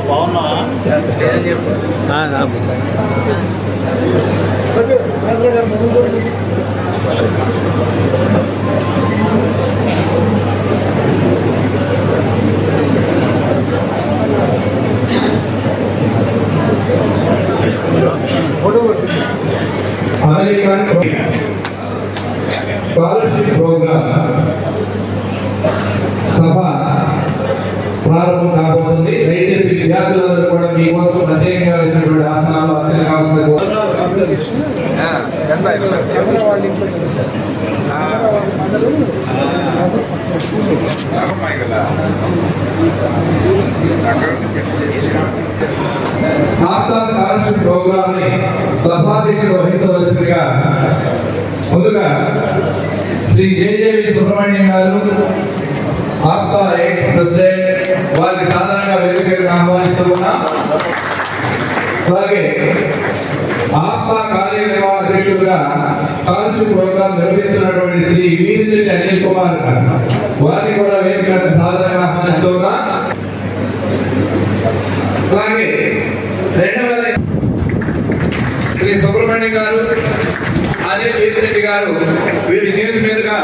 బాగున్నా American scholarship programme సభ ప్రారంభం కాబోతుంది. దయచేసి విద్యార్థులందరూ కూడా మీకోసం ప్రత్యేకంగా వేసినటువంటి ఆసనాలు ఆసన కావాల్సిన ఆప్తా స్కాలర్షిప్ ప్రోగ్రామ్ ని సభాధ్యక్షుడు వహించవలసిందిగా ముందుగా శ్రీ జేజేవి సుబ్రహ్మణ్యం గారు ఆప్తా ఎక్స్ ప్రెసిడెంట్ వారికి సాధారణంగా వేదికగా ఆహ్వానిస్తున్నాం. అలాగే ఆప్తా కార్యనిర్వహణ అధ్యక్షుడుగా స్కాలర్షిప్ ప్రోగ్రాం నిర్వహిస్తున్నటువంటి శ్రీ వీరిశెట్టి అనిల్ కుమార్ గారు వారిని కూడా వేదికగా సాధారణంగా ఆహ్వానిస్తున్నాం. అలాగే రెండవది శ్రీ సుబ్రహ్మణ్యం గారు అనిల్ వీరిశెట్టి గారు వీరి చేతి మీదుగా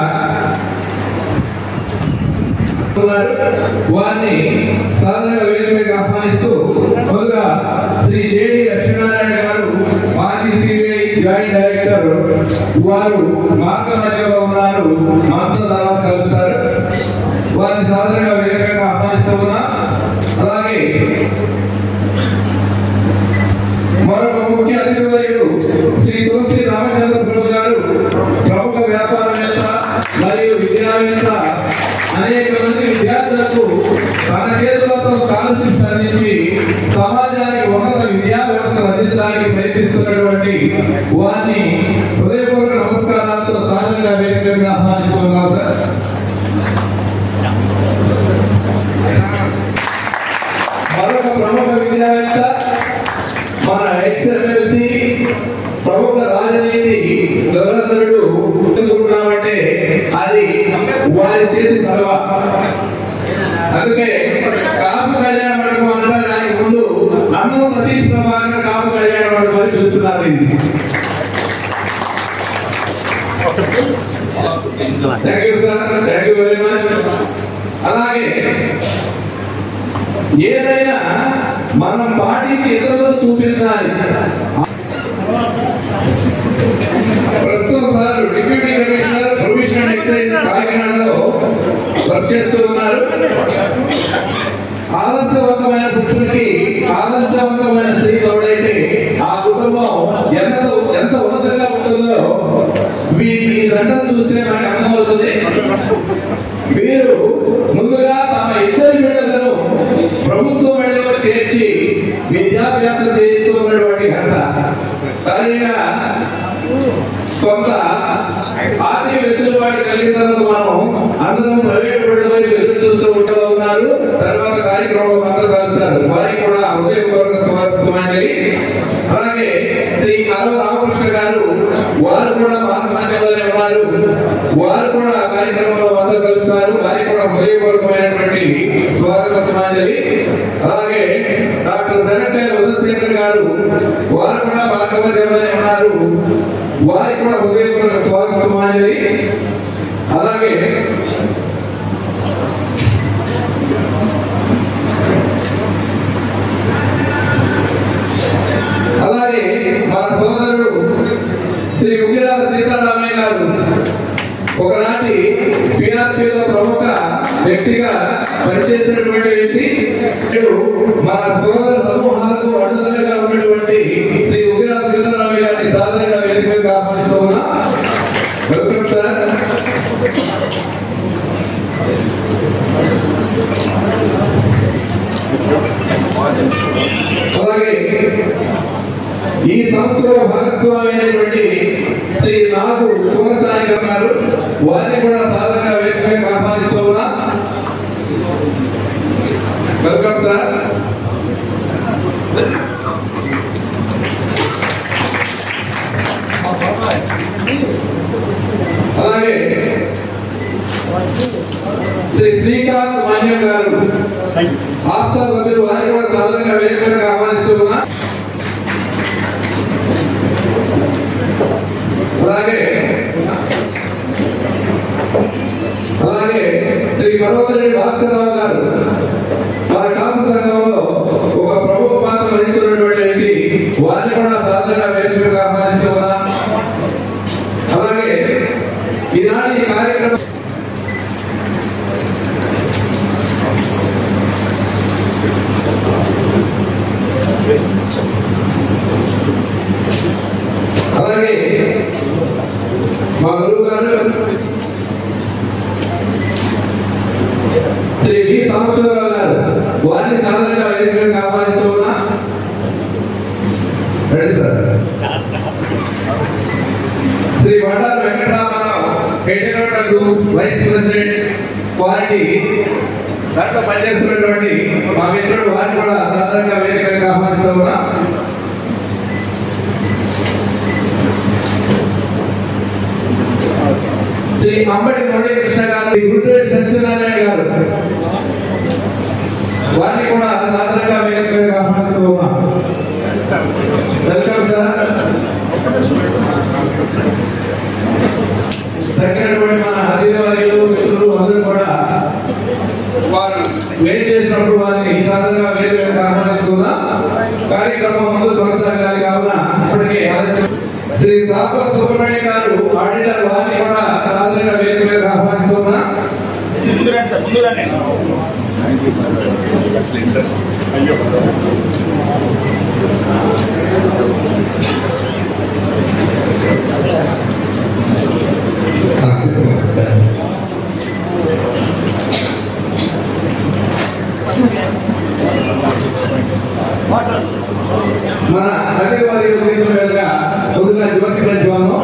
వారిని సాధారణ వేదిక మీద ఆహ్వానిస్తూ ముందుగా శ్రీ జేడి లక్ష్మీనారాయణ గారు మాజీ సిబిఐ జాయింట్ డైరెక్టర్ వారు మార్గ మధ్యలో ఉన్నారు, మాతో తర్వాత కలుస్తారు. వారిని సాధారణంగా వేదికగా ఆహ్వానిస్తూ ఉన్నా. అలాగే మరొక ముఖ్య అతిథి వర్యుడు శ్రీ తులసి రామచంద్ర ప్రభు గారు ప్రముఖ వ్యాపారవేత్త మరియు విద్యావేత్త, అనేక మంది విద్యార్థులకు తన చేతులతో స్కాలర్షిప్స్ అందించి సమాజానికి ఉన్నత విద్యా వ్యవస్థను అందించడానికి ప్రయత్నిస్తున్నటువంటి వారిని హృదయపూర్వక నమస్కారాలతో సాధారణంగా వేదికగా ఆహ్వానిస్తున్నాం సార్. మరొక ప్రముఖ విద్యావేత్త, మన ఎక్స్ఎమ్మెల్సీ, ప్రముఖ రాజనీతి దురంధరుడు గుర్తుంచుకుంటున్నామంటే అది వారి చేతి సలవ. అందుకే కాపు కళ్యాణ మండపం అంటారు, దానికి ముందు అన్నం సతీష్ ప్రభాకర్ కాపు కళ్యాణ మండపం అని చూస్తున్నారు. Thank you sir, thank you very much. అలాగే ఏదైనా మనం పాటించి ఇతరులకు చూపించాలి. ప్రస్తుతం sir deputy commissioner provision and excise కాకినాడలో వర్క్ చేస్తూ ఉన్నారు. ఆదర్శవంతమైన పురుషునికి ఆదర్శవంతమైన స్త్రీ తోడైతే ఆ కుటుంబం ఎంత ఉన్నతంగా ఉంటుందో ఈ దండను చూస్తే మనకు అర్థమవుతుంది. మీరు ముందుగా తమ ఇద్దరి బిడ్డలను ప్రభుత్వ బడిలో చేర్చి విద్యాభ్యాసం చేస్తూ ఉన్నటువంటి ఘనత. సరిగా కొంత ఆర్థిక వెసులుబాటు కలిగిన తర్వాత మనం అందరం ప్రైవేట్ బడుల వైపు ఎదురు చూస్తూ ఉన్నారు. తర్వాత కార్యక్రమంలో అందరూ కలుస్తారు. వారికి కూడా హృదయపూర్వక స్వాగతం. అలాగే శ్రీ అరవ రామకృష్ణ గారు వారు కూడా మన మధ్యలోనే ఉన్నారు. వారు కూడా కార్యక్రమంలో అందరూ కలుస్తారు. వారికి కూడా హృదయపూర్వకమైనటువంటి స్వాగత సమాంజలి. అలాగే డాక్టర్ సెనటర్ ఉదయశేఖర్ గారు వారు కూడా మన మధ్యలోనే ఉన్నారు. వారికి కూడా హృదయపూర్వక స్వాగత సమాంజలి. అలాగే మన సోదరుడు శ్రీ ఉగిరాల సీతారామయ్య గారు ఒకనాటి పిఆర్పీలో ప్రముఖ వ్యక్తిగా పనిచేసినటువంటి వ్యక్తి. మన సోదర సమూహాలకు అండగా ఉన్నటువంటి శ్రీ ఉగిరాల సీతారామయ్య గారిని సాధారణంగా వేదికగా ఆహ్వానిస్తూ ఉన్నా. Welcome sir. అలాగే ఈ సంస్థలో భాగస్వామి అయినటువంటి శ్రీ నాగు కుమరసాని గారు వారిని కూడా సాధారణంగా వేదికగా ఆహ్వానిస్తూ ఉన్నా. Welcome sir. ఆస్థా సభ్యులు వారిని కూడా సాధారణంగా వేదికగా ఆహ్వానిస్తూ ఉన్నా. అలాగే శ్రీ పర్వతరెడ్డి భాస్కరరావు గారు మన కాపు సంఘంలో ఒక ప్రముఖ పాత్ర వహిస్తున్నటువంటి వ్యక్తి, వారిని కూడా సాధారణంగా వేదికగా ఆహ్వానిస్తూ ఉన్నా. అలాగే ఈనాటి కార్యక్రమం అలాగే మా గురువు గారు శ్రీ వి సాంబశివరావు గారు, వారిని సాధారణంగా వేదికగా ఆహ్వానిస్తూ ఉన్నా. Ready sir. శ్రీ వడ్డారు వెంకటరామారావు హెడ్గేట గ్రూప్ వైస్ ప్రెసిడెంట్, వారికి దాంట్లో పనిచేస్తున్నటువంటి మా మిత్రుడు, వారిని కూడా సాధారణంగా వేదికగా ఆహ్వానిస్తూ ఉన్నా. శ్రీ అంబటి మురళీకృష్ణ గారు, గుంటూరు సత్యనారాయణ గారు, వారిని కూడా సాధారణంగా వేదికగా ఆహ్వానిస్తూ ఉన్నా. Welcome sir. తగినటువంటి మన అతిథివర్యులు మిత్రులు అందరూ కూడా వారు వేడి చేసినప్పుడు వారిని సాధారణంగా వేదికగా ఆహ్వానిస్తున్నా. కార్యక్రమం ముందు కొనసాగాలి కావున ఇప్పటికే శ్రీ సాపర సుబ్రహ్మణ్య గారు ఆడిటర్, వారిని కూడా సాధారణంగా వేదికగా ఆహ్వానిస్తున్నా. మన అదే వారి మీదుగా ముందుగా జ్యోతి ప్రజ్వాలను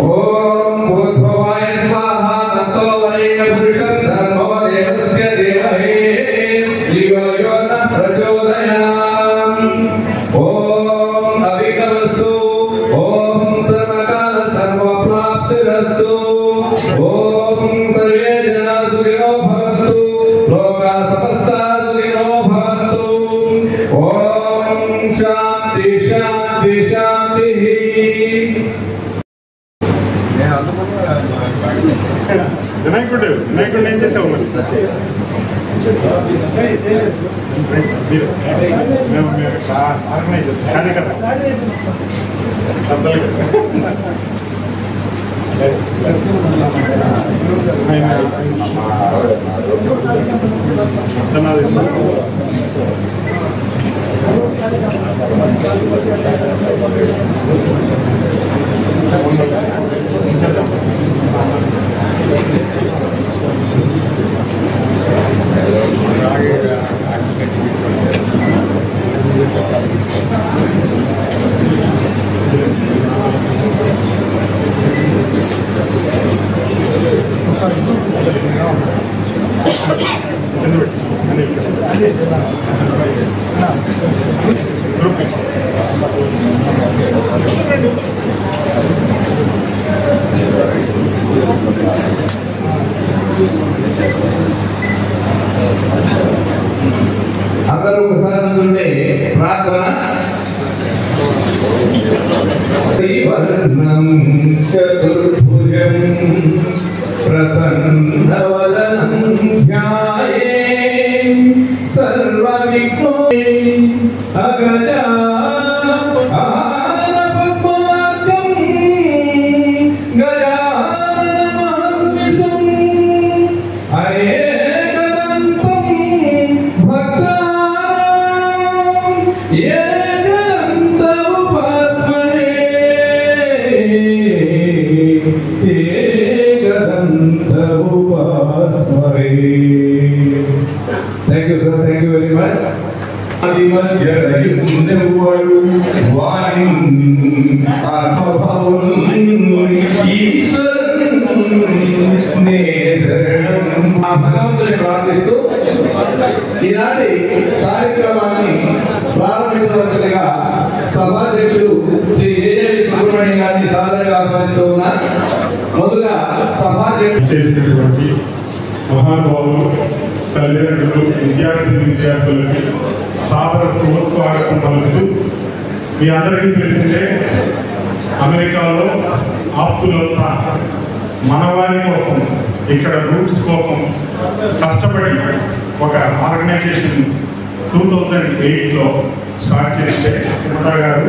ఓం భూర్భువాయ స్వాహా తతో వరేణ్య పురుషం ధర్మో దేవస్య దేవహే ధియో యో న ప్రచోదయాత్. ఓం అవికలస్తు, ఓం సర్వకాల సర్వప్రాప్తిరస్తు, ఓం సర్వే జనా సుఖినో భవంతు, లోకా సమస్తా సుఖినో భవంతు. ఓం శాంతి శాంతి శాంతి. వినాయకుడు ఏం చేసావు మరి? ఆర్గనైజర్స్ కార్యకర్త అందరూ ఒకసారి నుండి ప్రార్థన. శ్రీవర్ణం చతుర్భుజం ప్రసన్నవదనం ధ్యాయే సర్వవిఘ్నో అగజా ఆనపద్మార్కం గజాననమహర్నిశం అనేకదంతం భక్తానాం ఏకదంత ఉపాస్మహే మధ్య ఉండేవాడు వాణి ఆత్మభావం భగవంతుని ప్రార్థిస్తూ ఈనాటి కార్యక్రమాన్ని ప్రారంభించవలసిందిగా సభాధ్యక్షుడు శ్రీ జేజేవి సుబ్రహ్మణ్యం గారిని సాధారణంగా ఆహ్వానిస్తూ ఉన్నారు. ముందుగా సభాధ్యక్షుడు చేసినటువంటి మహానుభావులు, తల్లిదండ్రులు, విద్యార్థులకి సాదర సుస్వాగతం పలుకుతూ, మీ అందరికీ తెలిసిందే అమెరికాలో ఆప్తులంతా మనవారి కోసం, ఇక్కడ రూట్స్ కోసం కష్టపడి ఒక ఆర్గనైజేషన్ 2008లో స్టార్ట్ చేస్తే సుమతా గారు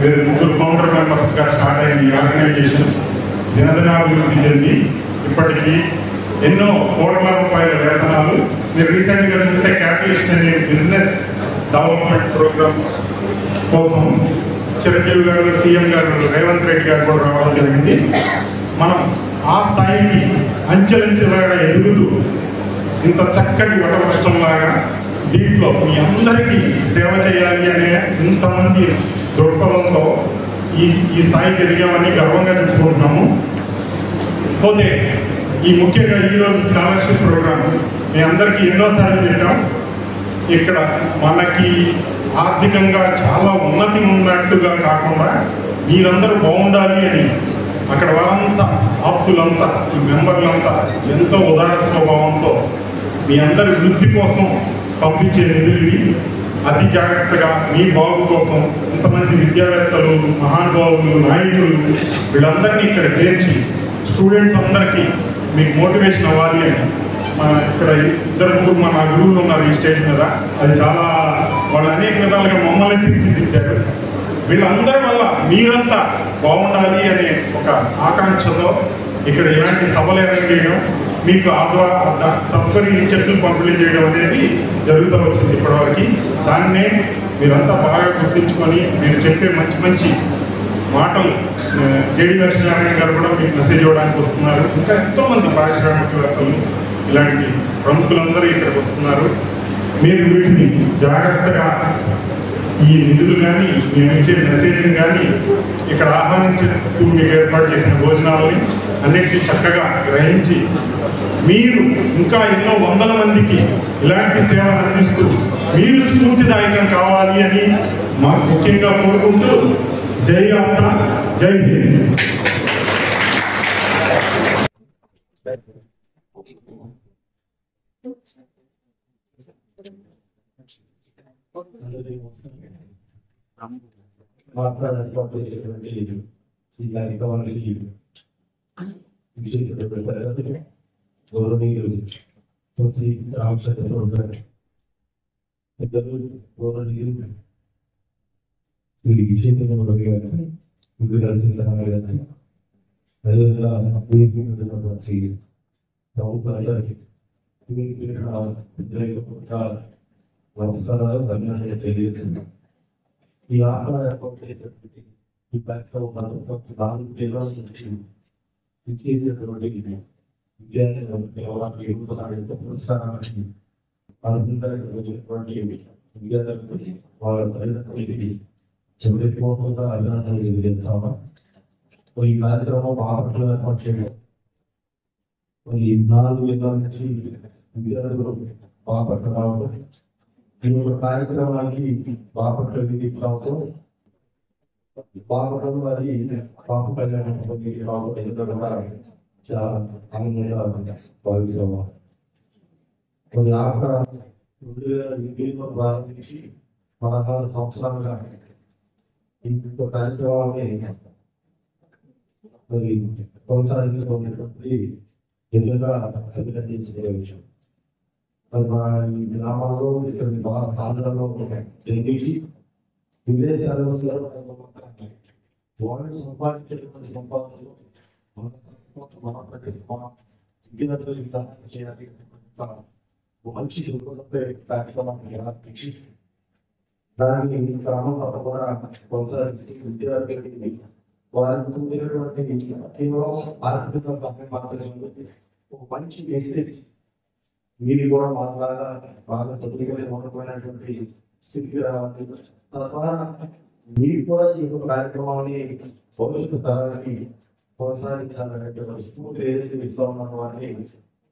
మీరు ముగ్గురు ఫౌండర్ మెంబర్స్గా స్టార్ట్ అయిన ఈ ఆర్గనైజేషన్ దినదినాభివృద్ధి చెంది ఇప్పటికీ ఎన్నో కోట్ల రూపాయల వేతనాలు. మీరు రీసెంట్గా చూస్తే క్యాపిటలిస్ట్ అనే బిజినెస్ డెవలప్మెంట్ ప్రోగ్రామ్ కోసం చిరంజీవి గారు, సీఎం గారు, రేవంత్ రెడ్డి గారు కూడా రావడం జరిగింది. మనం ఆ స్థాయికి అంచెలంచెలాగా ఎదుగుతూ ఇంత చక్కటి వటవృష్టంలాగా దీంట్లో మీ అందరికీ సేవ చేయాలి అనే ఇంతమంది దృక్పథంతో ఈ స్థాయికి ఎదిగామని గర్వంగా తెచ్చుకుంటున్నాము. పోతే ఈ ముఖ్యంగా ఈరోజు స్కాలర్షిప్ ప్రోగ్రామ్ మీ అందరికీ ఎన్నోసార్లు చెప్పాం. ఇక్కడ మనకి ఆర్థికంగా చాలా ఉన్నతి ఉన్నట్టుగా కాకుండా మీరందరూ బాగుండాలి అని అక్కడ వారంతా ఆప్తులంతా, ఈ మెంబర్లంతా ఎంతో ఉదార స్వభావంతో మీ అందరి వృద్ధి కోసం పంపించే నిధుల్ని అతి జాగ్రత్తగా మీ బాగు కోసం ఇంతమంది విద్యావేత్తలు, మహానుభావులు, నాయకులు వీళ్ళందరినీ ఇక్కడ చేర్చి స్టూడెంట్స్ అందరికీ మీకు మోటివేషన్ అవ్వాలి అని ఇక్కడ ఇద్దరు ముగ్గురు నా గురువులు ఉన్నారు ఈ స్టేజ్ మీద. అది చాలా వాళ్ళు అనేక విధాలుగా మమ్మల్ని తీర్చిదిద్దారు. వీళ్ళందరి వల్ల మీరంతా బాగుండాలి అనే ఒక ఆకాంక్షతో ఇక్కడ ఇలాంటి సభలు అరేంజ్ చేయడం, మీకు తప్పని చెట్లు పంపిణీ చేయడం అనేది జరుగుతూ వచ్చింది ఇప్పటివరకు. దాన్నే మీరంతా బాగా గుర్తించుకొని మీరు చెప్పే మంచి మంచి మాటలు జేడి లక్ష్మీనారాయణ గారు కూడా మీకు మెసేజ్ ఇవ్వడానికి వస్తున్నారు. ఇంకా ఎంతోమంది పారిశ్రామికవేత్తలు, ఇలాంటి ప్రముఖులందరూ ఇక్కడికి వస్తున్నారు. మీరు వీటిని జాగ్రత్తగా ఈ నిధులు కానీ, మేము ఇచ్చే మెసేజ్ని కానీ, ఇక్కడ ఆహ్వానించేందుకు మీకు ఏర్పాటు చేసిన భోజనాలని అన్నిటినీ చక్కగా గ్రహించి మీరు ఇంకా ఎన్నో వందల మందికి ఇలాంటి సేవలు అందిస్తూ మీరు స్ఫూర్తిదాయకం కావాలి అని మాకు ముఖ్యంగా కోరుకుంటూ జై ఆప్తా, జై హింద్. గౌరవనీయులు రామచంద్ర ఇద్దరు గౌరవనీయులు శ్రీ విజేంద్ర గారు, ముందు కలిసిన అదేవిధంగా నమస్కారాలు, ధన్యవాదాలు తెలియజేస్తున్నాం. ఈ ఆహార ఈ కార్యక్రమం 4 జిల్లాల నుంచి విచ్చేసినటువంటి విద్యార్థులకు పురస్కారాన్ని విద్యార్థులకు వాళ్ళ తల్లిదండ్రులకి చెవిపోకుండా అభినందనలు తెలియజేస్తాము. ఈ కార్యక్రమం బాపట్ల ఏర్పాటు చేయడం, 4 జిల్లాల నుంచి విద్యార్థులు బాపట్ల రావడం, ఈ కార్యక్రమానికి బాపట్ల రావడం, బాపట్ల అది బాప కళ్యాణం రావడం చాలా ఆనందంగా భావిస్తాము. కొన్ని ఆట 2008లో ప్రారంభించి 16 సంవత్సరాలుగా ఇంకో కార్యక్రమాన్ని మరి కొనసాగించుకునేటువంటి నిజంగా అభినందించే విషయం. మరి మా ఈ గ్రామాల్లో ఇక్కడ ఆంధ్రలో జన్మించి విదేశాలలో వాళ్ళు సంపాదించేటువంటి సంపాదనలు చేయాలి. మంచి కార్యక్రమాన్ని ఆరంభించి దాన్ని గ్రామంలో కూడా కొనసాగిస్తూ విద్యార్థులకి వారికి ఉండేటువంటి కేవలం ఆర్థిక మాత్రమే ఒక మంచి మెసేజ్ మీరు కూడా మాట్లాగా బాగా చదువుకొని ఉన్నటువంటి స్థితికి రావాలి. తద్వారా మీరు కూడా ఈ యొక్క కార్యక్రమాన్ని భవిష్యత్తు తరానికి కొనసాగించాలనేటువంటి స్ఫూర్తి ఏదైతే ఇస్తా ఉన్నారో వారిని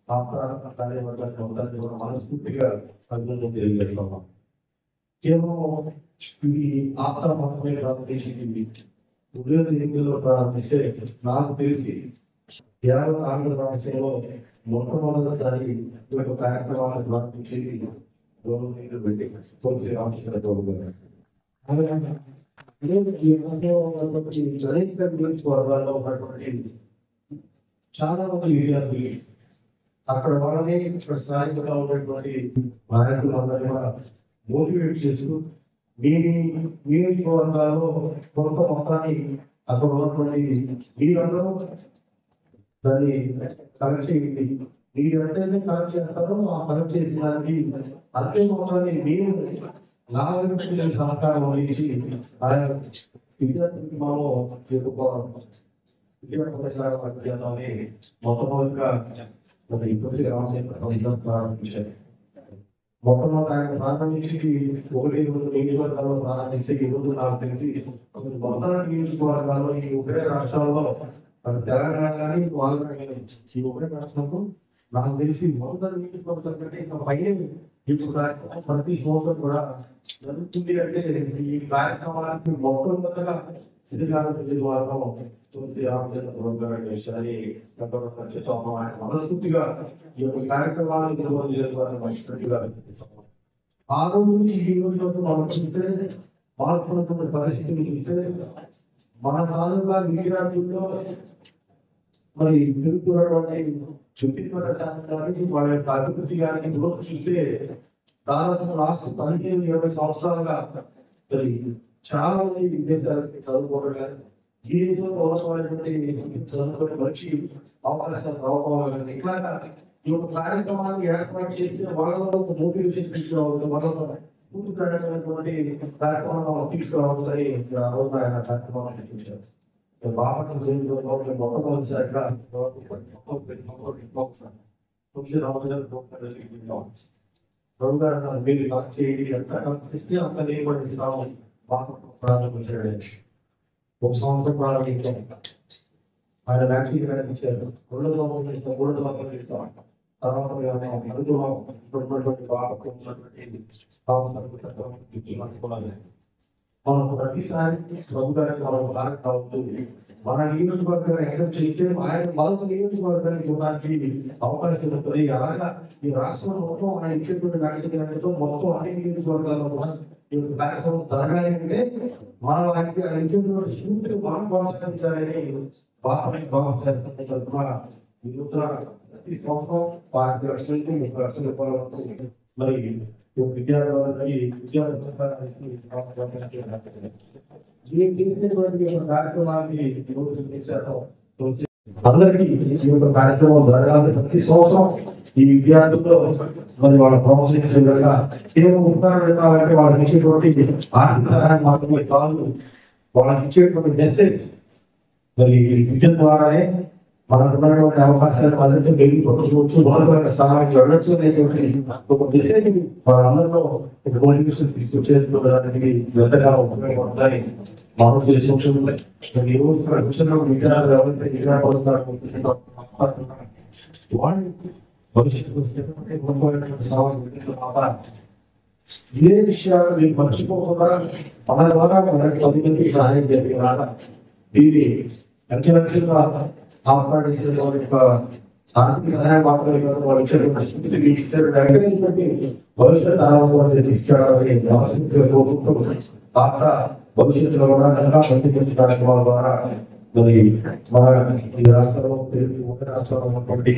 ఆప్త కార్యవర్గాన్ని మొత్తాన్ని కూడా మనస్ఫూర్తిగా అభివృద్ధి తెలియజేస్తున్నాం. కేవలం ఇది ఆప్త మాత్రమే ప్రారంభించింది. ఉదయం ఎన్నికల్లో ప్రారంభిస్తే నాకు తెలిసి యావత్ ఆంధ్ర రాష్ట్రంలో మొట్టమొదటిసారి ఈ యొక్క కార్యక్రమాన్ని ప్రారంభించేది గవర్నమెంట్ పెట్టి పోలీసు రామకృష్ణ గౌడ్ గారు. అనేక నియోజకవర్గాల్లో ఉన్నటువంటి చాలా మంది విద్యార్థులు అక్కడ వాళ్ళని ఇక్కడ స్థానికంగా ఉన్నటువంటి నాయకులందరినీ కూడా మోటివేట్ చేస్తూ మీ నియోజకవర్గాల్లో కొంత మొత్తాన్ని అక్కడ ఉన్నటువంటి మీరందరూ దాన్ని కలెక్ట్ చేయండి. మీరు ఎంతైతే కలెక్ట్ చేస్తారో ఆ కలెక్ట్ చేసేదానికి అదే మొత్తాన్ని మీరు నాలుగు సహకారం వహించి ఆయా విద్యార్థులకి మనం విద్యార్థులని మొట్టమొదటిగా మన ఇబ్బంది రామచంద్ర ప్రారంభించారు. మొట్టమొదటి ఆయన ప్రారంభించి 1-2 నియోజకవర్గాల్లో ప్రారంభించి ఈరోజు నాకు తెలిసి మొత్తం నియోజకవర్గాల్లో ఈ ఉభయ రాష్ట్రాల్లో తెలంగాణ కానీ ఆంధ్ర కానీ ఈ ఉభయ రాష్ట్రంలో నాకు తెలిసి మొదటి నియోజకవర్గం కంటే ఇంకా పైన ప్రతి సంవత్సరం కూడా జరుగుతుంది. అంటే ఈ కార్యక్రమానికి మొట్టమొదటిగా శ్రీకాకుళం జిల్లాలో తులసి రామచంద్ర గారి విషయాన్ని ఆయన మనస్ఫూర్తిగా ఈ యొక్క కార్యక్రమాన్ని నిర్వహించినట్టుగా ఆ రోజు నుంచి ఈ రోజు మనం చూస్తే మారుతున్నటువంటి పరిస్థితులు చూస్తే మన కాలంగా విద్యార్థుల్లో మరి పెరుగుతున్నటువంటి చుట్టిపడ్డ శాతం కానీ వాళ్ళ యొక్క అభివృద్ధి కానీ గ్రోత్ చూస్తే దాదాపు లాస్ట్ 15-20 సంవత్సరాలుగా మరి చాలా మంది విదేశాలకి చదువుకోవడం కానీ ఈ దేశంలో అవసరమైనటువంటి చదువుకొని మంచి అవకాశాలు రావాలి. ఇట్లాగా ఈ యొక్క కార్యక్రమాన్ని ఏర్పాటు చేస్తే వాళ్ళలో ఒక మోటివేషన్ తీసుకురావాలి, వాళ్ళలో పూర్తికరమైనటువంటి కార్యక్రమం తీసుకురావాలని ఆ రోజు ఆయన కార్యక్రమాన్ని తీసుకొచ్చారు. మొట్టమొదటిసారిగా మీరు లాక్ చేయండి అంత నియమిస్తాము ప్రారంభించాడు. ఒక సంవత్సరం ప్రారంభించాం. ఆయన వ్యాక్సిన్ ఇచ్చారు. 2 సంవత్సరాలు ఇస్తాం. తర్వాత మనం ప్రతిసారి ప్రభుత్వానికి మనం కనెక్ట్ అవుతుంది. మన నియోజకవర్గాన్ని ఎక్కడ చేస్తే ఆయన మరొక నియోజకవర్గానికి ఇవ్వడానికి అవకాశం ఉంటుంది. అలాగా ఈ రాష్ట్రం మొత్తం ఆయన ఇచ్చేటువంటి వ్యాక్సిన్ మొత్తం అన్ని నియోజకవర్గాల్లో కూడా ఈ కార్యక్రమం జరగాలంటే మన వారికి ఆయన ఇచ్చేటువంటి స్ఫూర్తిని మనం కొనసాగించాలని ప్రతి సంవత్సరం 5 లక్షల నుంచి 30 లక్షల రూపాయల మరి విద్యార్థులకి కార్యక్రమాన్ని అందరికీ ఈ యొక్క కార్యక్రమం జరగాలని ప్రతి సంవత్సరం ఈ విద్యార్థులతో మరి వాళ్ళ ప్రోత్సహించగా కేవలం ఉత్సాహం పెట్టాలంటే వాళ్ళకి ఇచ్చేటువంటి ఆర్థిక సహాయం మాత్రమే కాదు, వాళ్ళకి ఇచ్చేటువంటి మెసేజ్ మరి విద్య ద్వారానే మనకు ఉన్నటువంటి అవకాశాలు అందరికీ వెళ్ళిపోవచ్చు, ఉన్నతమైన స్థానానికి వెళ్ళొచ్చు అనేటువంటి ఒక మెసేజ్ వాళ్ళందరిలో ఒక మోటివేషన్ తీసుకొచ్చేదానికి ఎంతగా ఉపయోగపడతాయి. మనం తెలిసి ఈ రోజు విద్యార్థులు ఎవరైతే భవిష్యత్తు ఇదే విషయాలు మీరు మర్చిపోకుండా మన ద్వారా మనకి 10 మందికి సహాయం జరిగేలాగా దీన్ని అంచెలంచెలుగా ఆపరేషన్ యొక్క ఆర్థిక సహాయం మాత్రమే కాదు, వాళ్ళు ఇచ్చేటువంటి భవిష్యత్ ఆరోగ్యాన్ని తీసుకురావాలని భవిష్యత్తులో కూడా ఇంకా మంచి కార్యక్రమాల ద్వారా మరి మన ఈ రాష్ట్రంలో రాష్ట్రంలో ఉన్నటువంటి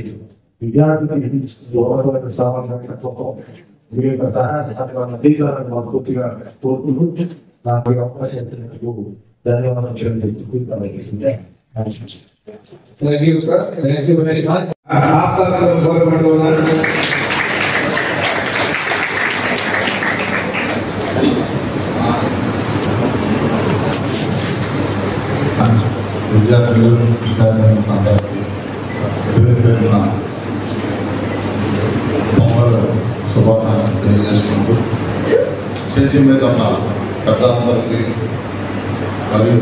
విద్యార్థులకు సామాన్య మీ యొక్క సహాయ సహకారాన్ని అందించాలని మనస్ఫూర్తిగా కోరుకుంటూ నాకు అవకాశం ధన్యవాదాలు చెల్లిస్తున్నాను. Thank you, sir. Thank you very much. విద్యార్థులు శుభాకాంక్షలు తెలియజేసుకుంటూ స్టేజీ మీద ఉన్న పెద్దలందరికీ మరియు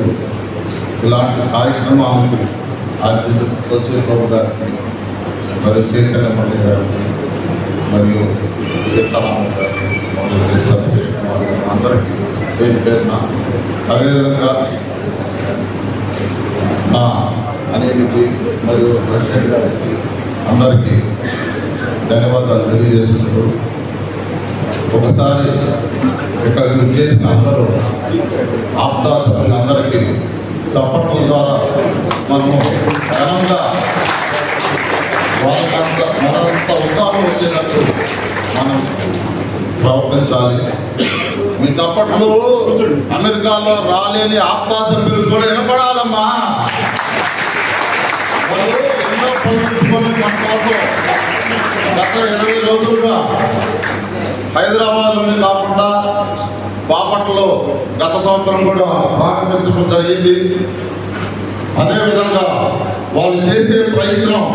ఇలాంటి కార్యక్రమాలకు తులసి ప్రభు గారికి మరియు చైతన్య మల్లి గారికి మరియు సీతారామ గారికి మరియు సతీష్ కుమార్ గారు అందరికీ పేరున అదేవిధంగా అనిల్కి మరియు ప్రెసిడెంట్ గారికి అందరికీ ధన్యవాదాలు తెలియజేస్తున్నారు. ఒకసారి ఇక్కడ చేసిన అందరూ ఆప్తా సభ్యులందరికీ చప్పట్ల ద్వారా మనము ఘనంగా వాళ్ళకంత మనంత ఉత్సాహం వచ్చేటట్టు మనం ప్రవర్తించాలి. మీ చప్పట్లు అమెరికాలో రాలేని ఆప్తా సభ్యులు కూడా వినపడాలమ్మా. వాళ్ళు ఎన్నో పనులు మన కోసం గత 20 రోజులుగా హైదరాబాద్లోనే కాకుండా బాపట్లలో గత సంవత్సరం కూడా ప్రారంభించడం జరిగింది. అదేవిధంగా వాళ్ళు చేసే ప్రయత్నం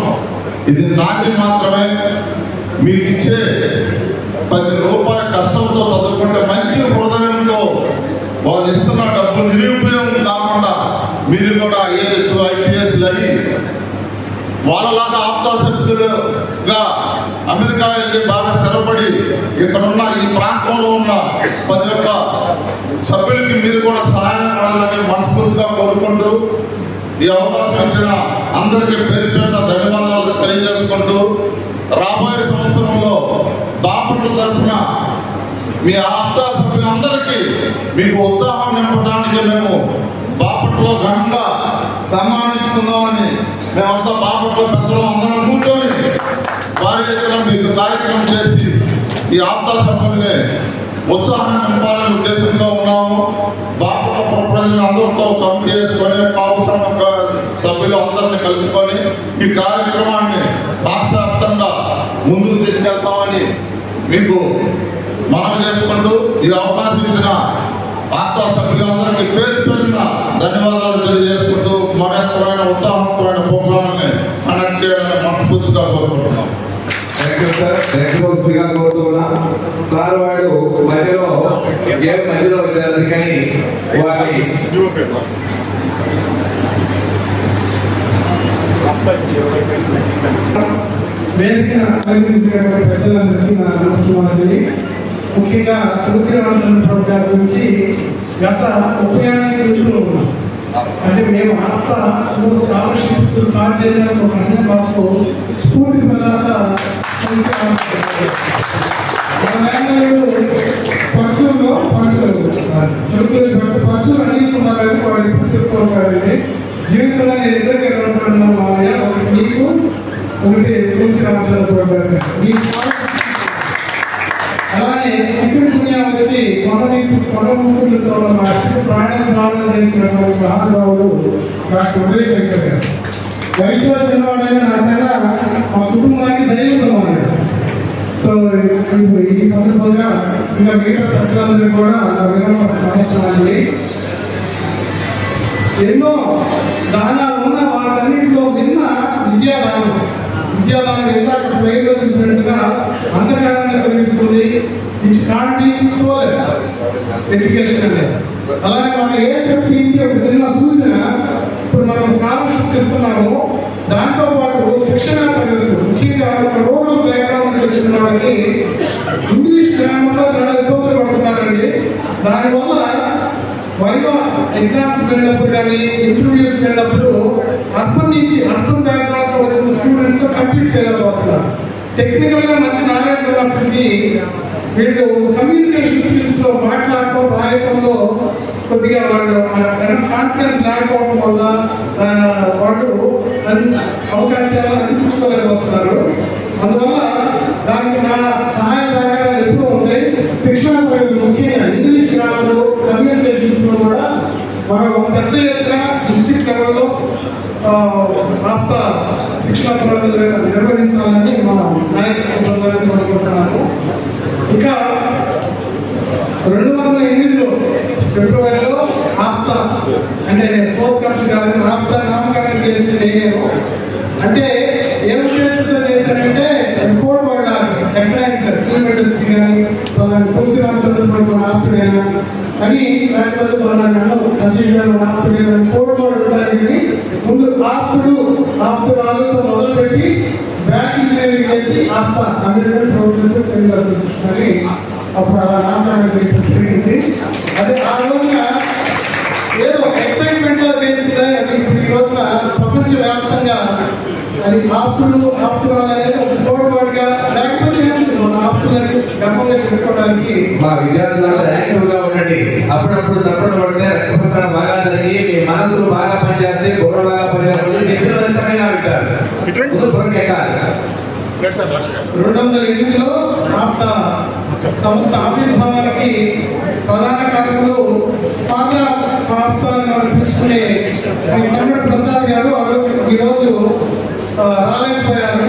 ఇది నాది మాత్రమే. మీకు ఇచ్చే 10 రూపాయల కష్టంతో చదువుకుంటే మంచి హృదయంతో వాళ్ళు ఇస్తున్న డబ్బు నిరుపయోగం కాకుండా మీరు కూడా ఐఏఎస్ ఐపీఎస్లు అయ్యి వాళ్ళలాగా ఆప్తా సభ్యులుగా అమెరికా వెళ్ళి బాగా స్థిరపడి ఇక్కడున్న ఈ ప్రాంతంలో ఉన్న 10 యొక్క సభ్యులకి మీరు కూడా సహాయం పడాలని మనస్ఫూర్తిగా కోరుకుంటూ ఈ అవకాశం ఇచ్చిన అందరికీ పేరు పేరున ధన్యవాదాలు తెలియజేసుకుంటూ రాబోయే సంవత్సరంలో బాపట్ల తరఫున మీ ఆప్తా సభ్యులందరికీ మీకు ఉత్సాహం నింపడానికి మేము బాపట్లలో ఘనంగా సన్మానిస్తున్నామని మేమంతా బాపట్ల పెద్దలు అందరం కూర్చొని వారి దగ్గర మీకు కార్యక్రమం చేసి ఈ ఆప్తా సభ్యుల్ని ఉత్సాహం నింపాలనే ఉద్దేశంతో ఉన్నాము. బాపట్ల ప్రజలందరితో కమిటీ చేసుకొని పావు సభ్యులు అందరినీ కలుపుకొని ఈ కార్యక్రమాన్ని రాష్ట్ర వ్యాప్తంగా ముందుకు తీసుకెళ్తామని మీకు మనం చేసుకుంటూ ఈ అవకాశం ఇచ్చిన రాష్ట్ర సభ్యులందరికీ పేరు పేరున ధన్యవాదాలు తెలియజేసుకుంటూ మరింతమైన ఉత్సాహవంతమైన ప్రోగ్రాంని కండక్ట్ చేయాలని మనస్ఫూర్తిగా కోరుకుంటున్నాం. సార్ వాడు మధ్యలో మధ్యలో వచ్చారు కానీ వారి వేదిక అలంకరించినటువంటి పెద్దలందరికీ నా నమస్కారాలు. ముఖ్యంగా తులసి రామచంద్ర గారి గురించి గత 30 ఏళ్ళు ఉన్నాం. అంటే మేము ఆప్తా స్కాలర్షిప్స్ స్టార్ట్ చేయడానికి ఒక మాకు స్ఫూర్తి ప్రదాత పక్షులు పక్షులు అడిగిస్తున్నారు వాడు ఎప్పుడు చెప్పుకోవాలి. జీవితంలో ఎదురుగా ఎదుర్కొంటున్నాం మామయ్య, ఒకటి మీకు ఒకటి తులసి రామచంద్ర గారు. అలానే చిక్కుడు పుణ్యం వచ్చి కొనముకులతో ప్రాణం చేసినటువంటి మహానుభావుడు డాక్టర్ ఉదయ్ శంకర్ గారు. వయసులో చిన్నవాడైన అంతగా మా కుటుంబానికి దైవ సమానం. సో ఈ సందర్భంగా ఇంకా మిగతా తల్లులందరూ కూడా నమస్కారాలు. ఎన్నో దానాలు ఉన్న వాళ్ళన్నింటిలో విన్న విద్యాదానం ఇందాక ట్రైన్లో చూసినట్టుగా అంతకాలంగా కనిపిస్తుంది. It's not being sole education అనేది. అలాగే మన ఏఎస్ఎఫ్కి ఒక చిన్న సూచన, ఇప్పుడు మనం స్కాలర్షిప్ ఇస్తున్నాము, దాంతో పాటు శిక్షణ తరగతులు ముఖ్యంగా రూరల్ బ్యాక్గ్రౌండ్ వచ్చిన వాళ్ళకి ఇంగ్లీష్ గ్రామంలో చాలా ఇబ్బందులు పడుతున్నారండి. దానివల్ల వైవా ఎగ్జామ్స్ వెళ్ళినప్పుడు కానీ ఇంటర్వ్యూస్ వెళ్ళినప్పుడు అర్బన్ బ్యాక్గ్రౌండ్ లో వచ్చిన స్టూడెంట్స్ కంప్లీట్ చేయలేకపోతున్నారు. టెక్నికల్ గా మంచి నాలెడ్జ్ ఉన్నప్పటికీ వీళ్ళు కమ్యూనికేషన్ స్కిల్స్ లో మాట్లాడటం రాయటంలో కొద్దిగా వాళ్ళు కాన్ఫిడెన్స్ లేకపోవడం వల్ల వాళ్ళు అవకాశాలు అందించుకోలేకపోతున్నారు. అందువల్ల దానికి నా సహాయ సహకారాలు ఎప్పుడూ ఉంటాయి. శిక్షణ తరగతి ముఖ్యంగా ఇంగ్లీష్ గ్రామంలో కమ్యూనికేషన్స్ లో కూడా మనం పెద్ద ఎత్తున డిస్ట్రిక్ట్ లెవెల్లో ప్రాప్త శిక్షణ తరగతులు నిర్వహించాలని మనం నాయకత్వాన్ని కోరుకుంటున్నాము. ఇంకా 2008లో ఫిబ్రవరిలో ఆప్తా అంటే సోత్కర్ష్ గారిని ఆప్తా నామకరణం చేసి నేను అంటే ఏ ఉద్దేశంతో చేశానంటే రిపోర్ట్ పడాలి ఎక్కడైనా కిలోమీటర్స్ కానీ తులసి రామచంద్ర ఆపుడైనా అని లేకపోతే నన్ను సతీష్ గారు ఆపుడైనా కోరుకోవడానికి ముందు ఆప్తురాలతో మొదలుపెట్టి బ్యాక్ ఇంజనీరింగ్ చేసి ఆప్త అమెరికన్ ప్రొఫెసర్ తెలుగు అసోసియేషన్ అని అప్పుడు అలా నామకరణం జరిగింది. అదే ఆ రోజున ఏదో ఎక్సైట్మెంట్ లో చేసిందే అది ఈ రోజున ప్రపంచ వ్యాప్తంగా అది ఆప్తురాలు అనేది ఒక తోడుపాటుగా లేకపోతే మన ఆప్తులని గర్వంగా చెప్పుకోవడానికి మా విద్యార్థులంతా యాక్టివ్ గా ఉండండి. అప్పుడప్పుడు తప్పడం పడితే రక్తప్రసరణ బాగా జరిగి మీ మనసులు బాగా పనిచేస్తే బుర్ర బాగా పనిచేస్తుంది చెప్పిన విధంగా వింటారు. బుర్రకి ఎక్కాలి. 2008లో ఆప్త సంస్థ ఆవిర్భావానికి ప్రధాన కారణులు మనం పిలుచుకునే శ్రీ సంగడ ప్రసాద్ గారు ఈరోజు రాలేకపోయారు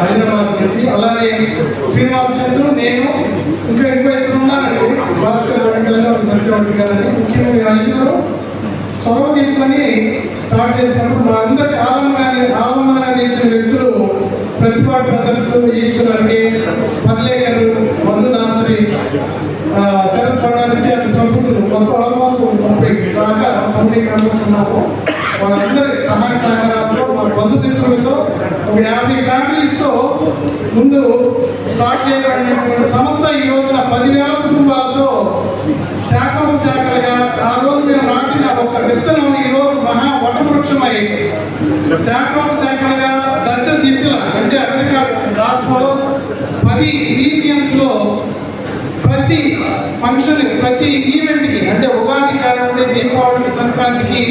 హైదరాబాద్ నుంచి. అలాగే శ్రీనివాస్ చంద్రు, నేను ఇంకా ఇద్దరు ఉన్నారండి, భాస్కర్ సత్యవతి గారని. ముఖ్యంగా ఐదుగురు చొరవ తీసుకొని స్టార్ట్ చేసినప్పుడు మా అందరి ఆలమనాన్ని ఇచ్చిన వ్యక్తులు ప్రతిభా బ్రదర్స్, ఈశ్వరి, పర్లేకరు, మధుదాశ్రీ, శరత్ పండాలి అది ప్రభుత్వం మొత్తం ఆల్మోస్ట్ 30 మెంబర్స్ ఉన్నాము. వాళ్ళందరి సహాయ సహకారాలతో మా బంధుమిత్రులతో ఒక 50 ఫ్యామిలీస్ తో ముందు స్టార్ట్ చేయబడినటువంటి సంస్థ ఈ రోజున 10,000 కుటుంబాలతో శాఖలుగా ఆ రోజు మేము నాటిన ఒక విత్తనం ఈ రోజు మహా వటవృక్షమై శాఖలుగా దశ దిశల అంటే అమెరికా రాష్ట్రంలో 10 రీజియన్స్ లో ప్రతి ఫంక్షన్, ప్రతి ఈవెంట్ కి అంటే ఉగాది కానివ్వండి, దీపావళికి, సంక్రాంతికి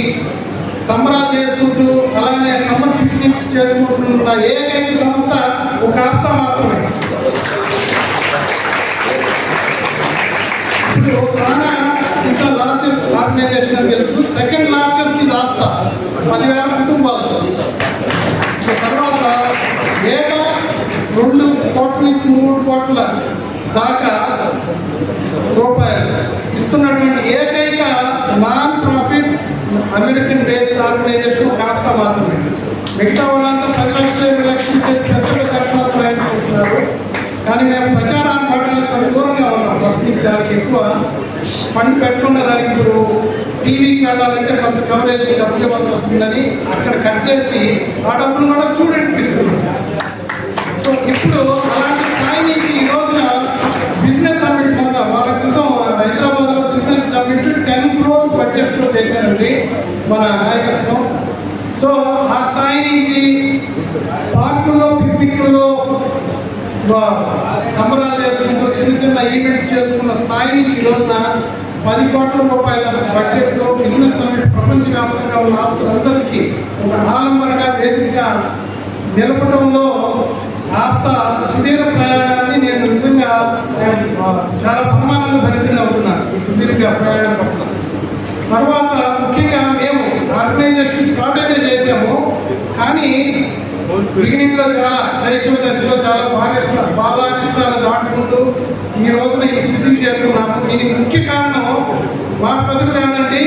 సంబరాలు చేసుకుంటూ అలానే సమ్మర్ పిక్నిక్స్ చేసుకుంటున్న ఏకైక సంస్థ ఒక ఆప్త మాత్రమే. ఇప్పుడు ఇంత లార్జెస్ట్ ఆర్గనైజేషన్ తెలుసు. సెకండ్ లార్జెస్ట్ ఇది ఆప్త 10,000 కుటుంబాలతో. తర్వాత ఏటా 2 కోట్ల నుంచి 3 కోట్ల దాకా రూపాయలు ఇస్తున్నటువంటి ఏకైక non profit American based organization Aapta మాత్రమే. మిగతా వాళ్ళంతా 10 లక్షలు 20 లక్షలు చేసి పెద్ద ఖర్చులు ప్రయత్నిస్తున్నారు. కానీ మేము ప్రచారాన్ని పడడానికి దూరంగా ఉన్నాం. ఫస్ట్ దానికి ఎక్కువ ఫండ్ పెట్టకుండా దానికి ఇప్పుడు టీవీకి వెళ్ళాలంటే కొంత కవరేజ్ డబ్బులు ఇవ్వాల్సి వస్తుందని అక్కడ కట్ చేసి ఆ డబ్బులు కూడా స్టూడెంట్స్ ఇస్తున్నారు. సో ఇప్పుడు అలాంటి స్థాయి నుంచి ఈ రోజున బిజినెస్ సమ్మిట్ మొత్తం వాళ్ళ క్రితం హైదరాబాద్ లో బిజినెస్ సమ్మిట్ 10 crores బడ్జెట్ లో చేశారండి మన నాయకత్వం. సో ఆ స్థాయి నుంచి పార్కుల్లో, పిక్నిక్లలో సంబరాలు చేసుకుంటూ చిన్న ఈవెంట్స్ చేసుకున్న స్థాయి నుంచి ఈ రోజున 10 కోట్ల రూపాయల బడ్జెట్ లో బిజినెస్ సమ్మిట్ ప్రపంచవ్యాప్తంగా ఉన్న ఆప్తులందరికీ ఒక ఆలంబనగా వేదికగా నిలపడంలో ఆప్త సుదీర్ఘ ప్రయాణాన్ని నేను నిజంగా చాలా ప్రమాణంగా భరితం అవుతున్నాను. ఈ సుదీర్ఘ ప్రయాణం పట్ల తర్వాత ముఖ్యంగా మేము ఆర్గనైజేషన్ స్టార్ట్ అయితే చేసాము, కానీ బిగినింగ్ లో చాలా శైశవ దశలో చాలా బాలాకిస్తాలు దాటుకుంటూ ఈ రోజున ఈ స్థితికి చేరుకున్నాము. దీనికి ముఖ్య కారణం మా ప్రతిభ ఏంటంటే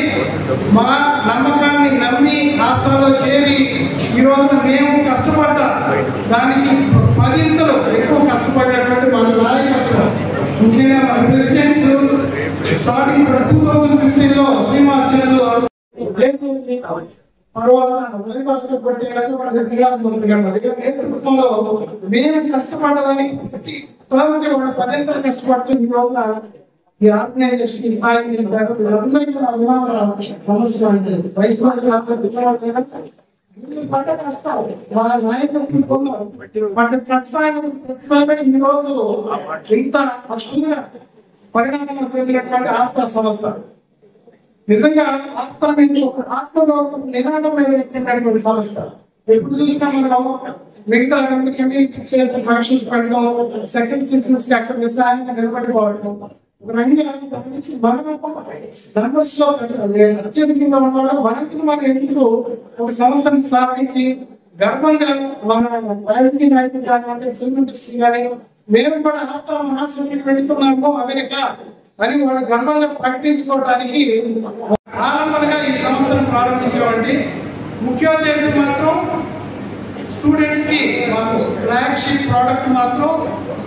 మా నమ్మకాన్ని నమ్మి ఆప్తాలో చేరి ఈ రోజున మేము కష్టపడ్డ దానికి 10 ఎక్కువ కష్టపడినటువంటి మన నాయకత్వం. ముఖ్యంగా మన ప్రెసిడెంట్స్ స్టార్టింగ్ 2015 లో శ్రీనివాస్ చంద్రు తర్వాత నేతృత్వంలో మేము కష్టపడడానికి ప్రతి 10 కష్టపడుతుంది. ఈ రోజున ఈ ఆర్గనైజేషన్ ఈ స్థాయి పడ్డ కష్టాలు మా నాయకులు పడ్డ కష్టాన్ని ఈ రోజు ఇంత అద్భుతంగా పరిణామం చెందినటువంటి ఆప్త సంస్థ. నిజంగా ఆత్మలో నినాదమైనటువంటి సంస్థ. ఎప్పుడు చూసినా మనం మిగతా చేసి ఫంక్షన్స్ పెట్టడం, సెకండ్ సిక్స్ అక్కడ విశాలంగా నిలబడిపోవడం, అత్యధికంగా ఉండడం మనకి మన ఎందుకు ఒక సంస్థను స్థాపించి గర్వంగా మన రాజకీయ నాయకులు కానివ్వండి, ఫిల్మ్ ఇండస్ట్రీ కానీ మేము కూడా ఆప్త మహాసభకి వెళ్తున్నాము అమెరికా అని వాళ్ళు గర్వంగా ప్రకటించుకోవడానికి ఆరంభంగా ఈ సంస్థను ప్రారంభించామండి. ముఖ్యోద్దేశం మాత్రం స్టూడెంట్స్ కి మాకు ఫ్లాగ్షిప్ ప్రోడక్ట్ మాత్రం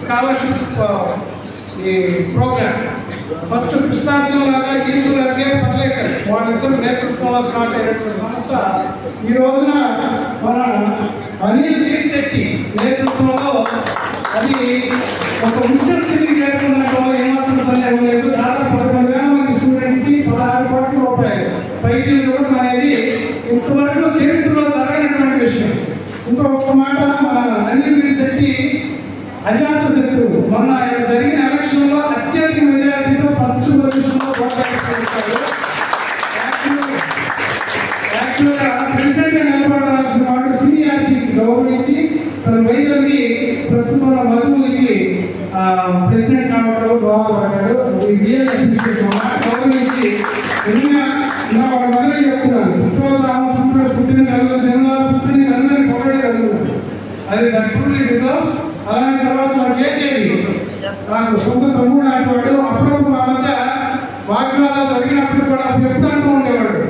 స్కాలర్షిప్ ఈ ప్రోగ్రామ్. ఫస్ట్ కృష్ణార్జున లాగా ఈశ్వరుడికే పర్లేకర్ వాళ్ళిద్దరు నేతృత్వంలో స్టార్ట్ అయినటువంటి సంస్థ ఈ రోజున మన అనిల్ వీర్శెట్టి నేతృత్వంలో అది ఒక ఉద్యోగ స్థితికి చేరుకున్నట్లో ఏమాత్రం సందేహం లేదు. దాదాపు 11,000 మంది స్టూడెంట్స్ కి 16 కోట్ల రూపాయలు పైసలు ఇవ్వడం అనేది ఇంతవరకు చరిత్రలో జరగనటువంటి విషయం. ఇంకొక మాట, మన అనిల్ వీర్శెట్టి అజాత శత్రువు. మొన్న జరిగిన ఎలక్షన్ లో అత్యధిక మెజారిటీతో ఫస్ట్ పొజిషన్ లో పోరాటారు. యాక్చువల్గా ప్రెసిడెంట్ గా నిలబడాల్సిన వాడు సీనియారిటీకి గౌరవించి తన వైద్యులకి ప్రస్తుతం మధువులకి ప్రెసిడెంట్ కావడంలో దోహదపడ్డాడు. రియల్ అప్రిషియేట్ గౌరవించి వాడు మొదలై చెప్తున్నాను, పుట్టిన కళ్ళు జన్మ పుట్టిన కళ్ళని పొగడే కలుగుతున్నాడు. అది దట్ ట్రూలీ డిజర్వ్స్. అలాంటి తర్వాత మన కేజీవి నాకు సొంత తమ్ముడు అంటేవాడు. అప్పుడప్పుడు మా మధ్య వాగ్వాదాలు జరిగినప్పుడు కూడా చెప్తాను ఉండేవాడు,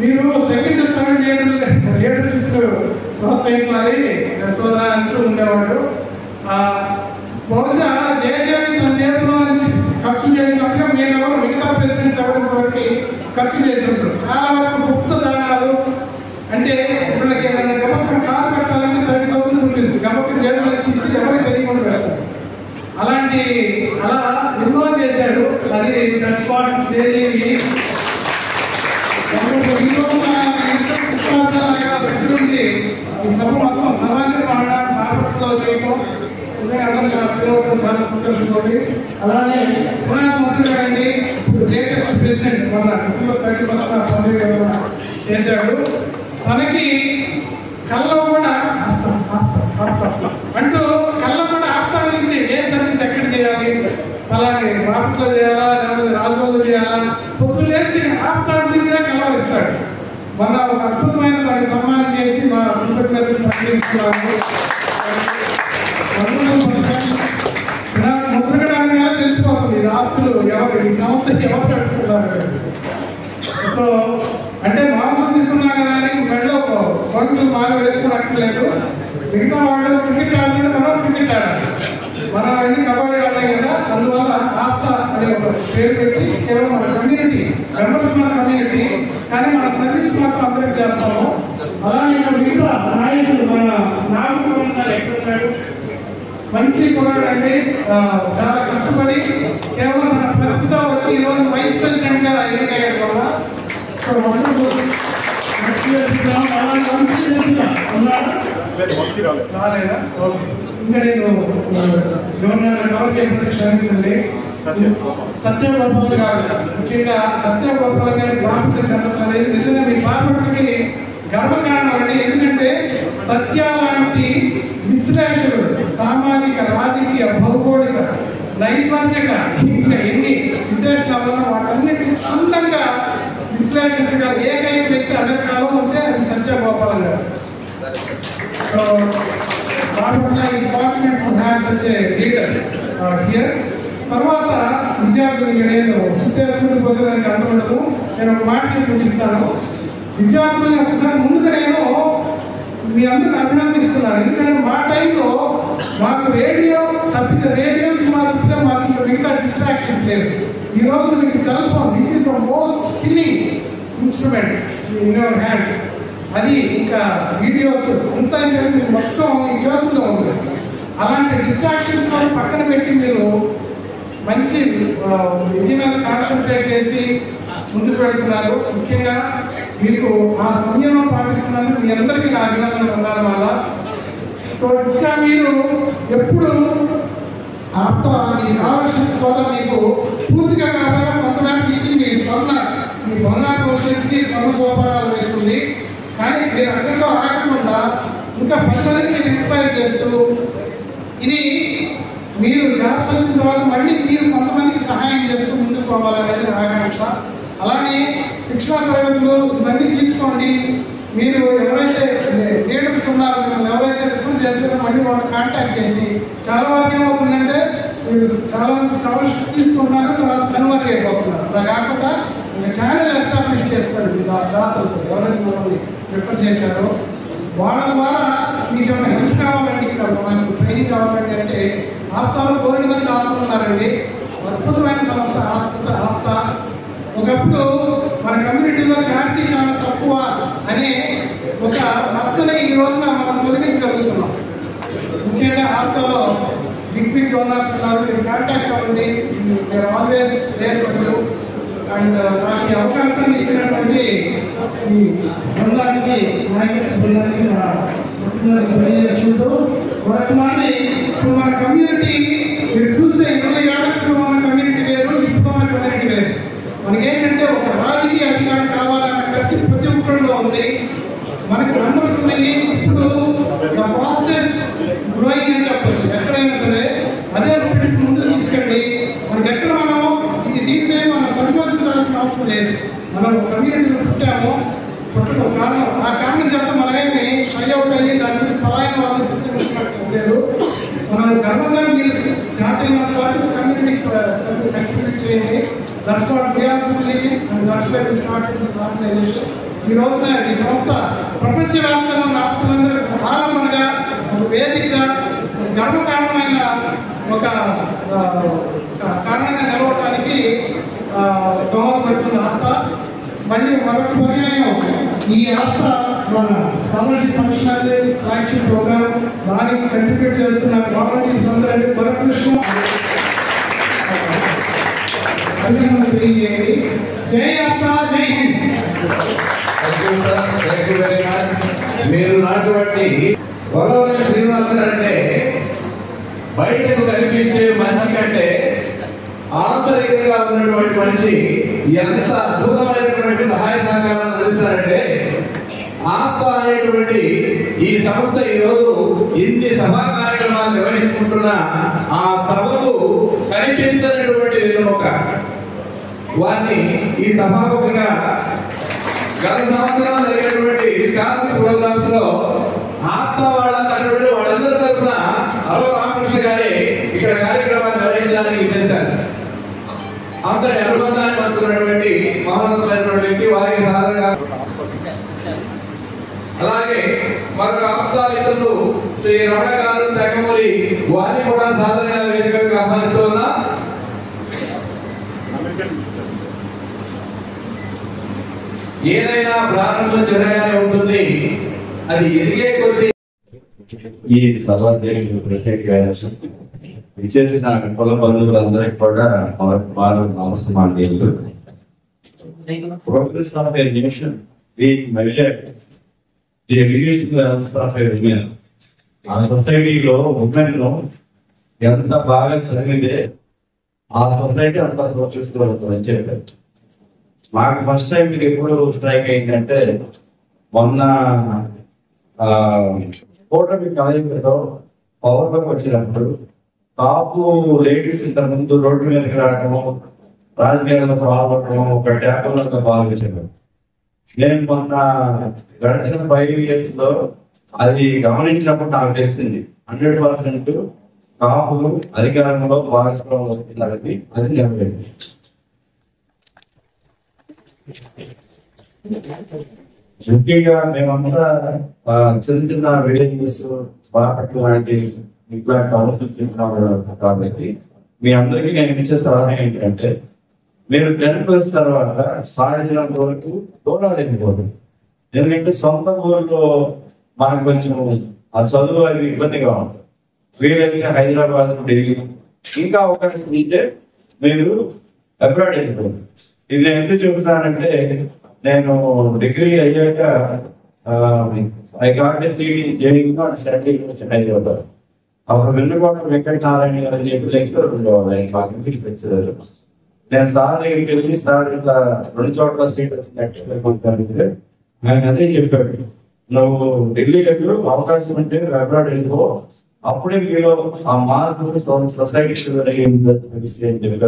మీరు సెకండ్ థర్డ్ లీడర్షిప్ ప్రోత్సహించాలి సోదరా అంటూ ఉండేవాడు. బహుశా జేజేవి తన చేతిలో ఖర్చు చేసినట్టుగా మేమెవరు మిగతా ప్రెసిడెంట్స్ ఎవరికి ఖర్చు చేసి ఉంటారు. చాలా వరకు గుప్త దానాలు అంటే వీళ్ళకి ఏదైనా గమకం కాదు పెట్టాలంటే 30,000 రూపీస్ గమకం జేబులో తీసి ఎవరికి తెలియకుండా పెడతారు. అలా ఎన్నో చేశాడు. అది జేజేవి ఈ సభ మొత్తం సమాజం బాపట్లో చేయటం చాలా సంతోషంగా ఉంది. అలానే పునామంత్రి గారిని ఇప్పుడు లేటెస్ట్ ప్రెసిడెంట్ మన డిసెంబర్ 31 చేశాడు. తనకి కళ్ళలో కూడా అంటూ కళ్ళలో కూడా ఆప్తానికి ఏ సర్వీస్ ఎక్కడ చేయాలి, అలాగే బాపట్లో చేయాలా లేకపోతే రాజులో చేయాలా, పొద్దులు వేసి ఆప్తాభించే కళ్ళ ఇస్తాడు. మన ఒక అద్భుతమైన వారికి సన్మానం చేసి మా కృతజ్ఞతలు ప్రకటిస్తున్నాము. ముద్రగడానికి తెలిసిపోతుంది ఇది ఆప్తులు ఎవరు, ఈ సంస్థకి ఎవరు పెట్టుకున్నారు. సో అంటే మాంసం తింటున్నా కదా అని మెడలో పంటలు బాగా వేసుకుని అక్కర్లేదు. మిగతా వాళ్ళు క్రికెట్ ఆడుతుంటే మనం క్రికెట్ ఆడాలి, మనం వెళ్ళి కబడ్డీ ఆడాలి కదా. అందువల్ల ఆప్తా అనే ఒక పేరు పెట్టి కేవలం మన కమ్యూనిటీ మెంబర్స్ మన కమ్యూనిటీ, కానీ మన సర్వీస్ మాత్రం అందరికి చేస్తాము. అలాగే ఇక్కడ మిగతా నాయకులు మన నాగూర్ సార్ ఎక్కడున్నాడు, మంచి కుర్రాడు అండి. చాలా కష్టపడి కేవలం మన ప్రభుత్వ వచ్చి ఈరోజు వైస్ ప్రెసిడెంట్ గా ఎన్నికయ్యాడు వల్ల. సో రాలేదా? ఇంకా నేను కవర్ చేయబడి క్షమించండి. సత్యగోపాల్ గారు, ముఖ్యంగా సత్యగోపాల్ గారి బాపట్ల చెందడం అనేది నిజంగా మీ బాపట్లకి గర్వకారణం అండి. ఎందుకంటే సత్య లాంటి విశ్లేషకుడు సామాజిక, రాజకీయ, భౌగోళిక, నైస్వర్గిక ఇంకా ఎన్ని విశ్లేషణలు వాటన్నిటిని క్షుణ్ణంగా విశ్లేషించగల ఏకైక వ్యక్తి అమెరికాలో ఉంటే అది సత్యగోపాల్ గారు. So Bapatla is fortunate to have such a leader here. తర్వాత విద్యార్థులకి నేను సుత్తేశ్వరుడు పొందడానికి అంటూ నేను ఒక మాట చూపిస్తాను. విద్యార్థులని ఒకసారి ముందుగా నేను మీ అందరిని అభినందిస్తున్నాను. ఎందుకంటే మా టైంలో మాకు రేడియో తప్పితే రేడియో సినిమా తప్పితే మాకు మిగతా డిస్ట్రాక్షన్స్ లేదు. ఈ రోజు మీకు cell phone which is the most killing instrument in your hands. అది ఇంకా వీడియోస్ అంతా మీకు మొత్తం ఈ చేతుల్లో ఉంది. అలాంటి డిస్ట్రాక్షన్స్ పక్కన పెట్టి మీరు మంచి విద్య మీద కాన్సన్ట్రేట్ చేసి ముందుకు వెళ్తున్నారు. ముఖ్యంగా మీకు ఆ సమయంలో పాటిస్తున్నందుకు మీ అందరికీ నా అభినందనలు ఉండాలి వల్ల. సో ఇంకా మీరు ఎప్పుడు ఈ స్కాలర్షిప్స్ వల్ల మీకు పూర్తిగా కాకుండా కొంతమందికి ఇచ్చి మీ బంగారు భవిష్యత్తుకి స్వర్ణ సోపానాలు వేస్తుంది. కానీ మీరు అక్కడితో ఆగకుండా ఇంకా 10 మందిని ఇన్స్పైర్ చేస్తూ ఇది మీరు జాబ్స్ వచ్చిన తర్వాత మళ్ళీ మీరు కొంతమందికి సహాయం చేస్తూ ముందుకు పోవాలనేది నా ఆకాంక్ష. అలాగే శిక్షణ తరగతులు ఇవన్నీ తీసుకోండి. మీరు ఎవరైతే లీడర్స్ ఉన్నారో మిమ్మల్ని ఎవరైతే రిఫర్ చేస్తారో మళ్ళీ వాళ్ళు కాంటాక్ట్ చేసి చాలా వరకు ఏమవుతుందంటే మీరు చాలా మంది స్కాలర్షిప్ తీసుకుంటున్నారు, తర్వాత కన్వర్ట్ అయిపోతున్నారు. అలా కాకుండా ఛానల్ ఎస్టాబ్లిష్ చేస్తారు దాతలతో ఎవరైతే మిమ్మల్ని రిఫర్ చేశారో వాళ్ళ ద్వారా మీకు ఏమైనా హెల్ప్ కావాలండి, మనకు ట్రైనింగ్ కావాలండి అంటే ఆప్తాలు 9 మంది ఆపుతున్నారండి. అద్భుతమైన సంస్థ ఆప్త. ఒకప్పుడు మన కమ్యూనిటీలో చారిటీ చాలా తక్కువ అనే ఒక మచ్చని ఈ రోజున మనం తొలగించగలుగుతున్నాం. ముఖ్యంగా ఆప్తలో బిగ్ డోనర్స్ ఉన్నారు. మీరు కాంటాక్ట్ అవ్వండి. They are always there for you. And నాకు ఈ అవకాశాన్ని ఇచ్చినటువంటి ఈ బృందానికి తెలియజేసుకుంటూ కొంతమంది ఇప్పుడు మన కమ్యూనిటీ మీరు చూస్తే 20 ఏళ్ల క్రితం ఉన్న కమ్యూనిటీ వేరు, ఇప్పుడు ఉన్న కమ్యూనిటీ వేరు. మనకేంటంటే ఒక రాజకీయ అధికారం కావాలన్న కసి ప్రతి ఒక్కరిలో ఉంది. మనకి నంబర్స్ ఉన్నాయి. ఇప్పుడు ఫాస్టెస్ట్ గ్రోయింగ్ అని చెప్పచ్చు. ఎక్కడైనా సరే అదే స్పిరిట్ ముందు తీసుకెళ్ళి మనకి ఎక్కడ మనం దీంట్లో మనం సంతోషించాల్సిన అవసరం లేదు. మనం కమ్యూనిటీలో పుట్టాము, పుట్టడం కారణం. ఆ కారణం చేత మనమేమి షై అవుట్ అయ్యి దాని గురించి పలాయన వాళ్ళని చిత్రించినట్టు లేదు. మనం గర్వంగా మీరు జాతీయ వాళ్ళు కమ్యూనిటీ కంట్రిబ్యూట్ చేయండి. That's what we are doing and that's why we started this organisation. ఈ రోజున ఈ సంస్థ ప్రపంచవ్యాప్తంగా ఉన్న ఆప్తులందరూ ఆరంభంగా ఒక వేదికగా గర్వకారణమైన ఒక కారణంగా నిలవడానికి దోహదపడుతుంది ఆప్త. మళ్ళీ మరొక పర్యాయం ఈ ఆప్త మన సామాజిక ఫంక్షనల్ ఫ్లాగ్షిప్ ప్రోగ్రామ్ దానికి కంట్రిబ్యూట్ చేస్తున్న వాలంటీర్స్ అందరూ మరొక విషయం అభినందనలు తెలియజేయండి. జై ఆప్త, జై హింద్. మీరు నాటువంటి వరవల్లి శ్రీనివాస్ అంటే బయటకు కనిపించే మనిషి కంటే ఆంతరికంగా ఉన్నటువంటి మనిషి ఎంత అద్భుతమైనటువంటి సహాయ సహకారాన్ని అందిస్తారంటే, ఆత్మ అనేటువంటి ఈ సంస్థ ఈరోజు ఇన్ని సభా కార్యక్రమాలు నిర్వహించుకుంటున్న ఆ సభకు కనిపించినటువంటి వెనుక వారిని ఈ సభాముఖంగా గత సంవత్సరం జరిగినటువంటి శాస్త్ర ప్రోగ్రామ్స్ లో ఆత్మ వాళ్ళందరి తరఫున అరవ రామకృష్ణ గారి ఇక్కడ కార్యక్రమాన్ని నిర్వహించడానికి చేశారు. అంతటి అనుబంధాన్ని పంచుకున్నటువంటి మహోన్నతమైనటువంటి వ్యక్తి, వారికి సాధారణంగా అలాగే మరొక ఆప్త మిత్రులు శ్రీ రమణ గారు శాఖమూరి, వారిని కూడా సాధారణంగా వేదికగా ఆహ్వానిస్తూ ఉన్నా. ఏదైనా ప్రారంభం జరగానే ఉంటుంది, అది ఎదిగే కొద్ది. ఈ సభ ప్రత్యేక విచ్చేసిన కుల బంధువులందరికీ కూడా వారు నమస్కారాలు. Progress of a nation being measured the evolution of a woman. ఆ సొసైటీలో ఉమెన్ ఎంత బాగా చదివితే ఆ సొసైటీ అంత ప్రోత్సహిస్తూ చెప్పారు. మాకు ఫస్ట్ టైం ఇది ఎప్పుడు స్ట్రైక్ అయిందంటే మొన్న కూటమి కార్యక్రమంలో పవర్లోకి వచ్చినప్పుడు టాపు లేడీస్ ఇంత ముందు రోడ్డు మీదకి రావడము, రాజకీయాల్లో పాల్గొనడము, ఒక ట్యాపులతో పాల్గొచ్చాను. నేను మొన్న గడిచిన 5 years లో అది గమనించినప్పుడు నాకు తెలిసింది 100% కాపులు అధికారంలో భాగస్వామ్యం అవుతున్నారని. అది నిలబడింది. ముఖ్యంగా మేమంతా చిన్న చిన్న విలేజెస్ బాపట్ల లాంటి ఇట్లాంటి ఆలోచించుకుంటున్నాం కాబట్టి మీ అందరికీ నేను ఇచ్చే సలహా ఏంటంటే, మీరు 10+ తర్వాత సాయంత్రం వరకు దూరాలేకపోతుంది. ఎందుకంటే సొంత ఊరిలో మనకు కొంచెం ఆ చదువు అది ఇబ్బందిగా ఉంటుంది. వీలైతే హైదరాబాద్, ఢిల్లీ ఇంకా అవకాశం ఉంటే మీరు అబ్రాడ్ వెళ్ళిపోతుంది. ఇది ఎందుకు చెబుతానంటే, నేను డిగ్రీ అయ్యాక I got a seat in జేఈలో హైదరాబాద్. అప్పుడు వెన్నుకోట వెంకటనారాయణ గారు అని చెప్పి లెక్చరర్ ఉండేవాళ్ళు. ఆయన మాకు ఇంగ్లీష్ లెక్చరర్. నేను సార్ దగ్గరికి వెళ్ళి, సార్ ఇట్లా 2 చోట్ల సీట్ వచ్చినట్టు ఆయన అదే చెప్పాడు, నువ్వు ఢిల్లీ వెళ్ళి అవకాశం ఉంటే అబ్రాడ్ వెళ్ళిపో, అప్పుడే మీలో ఆ మార్పు సొసైటీ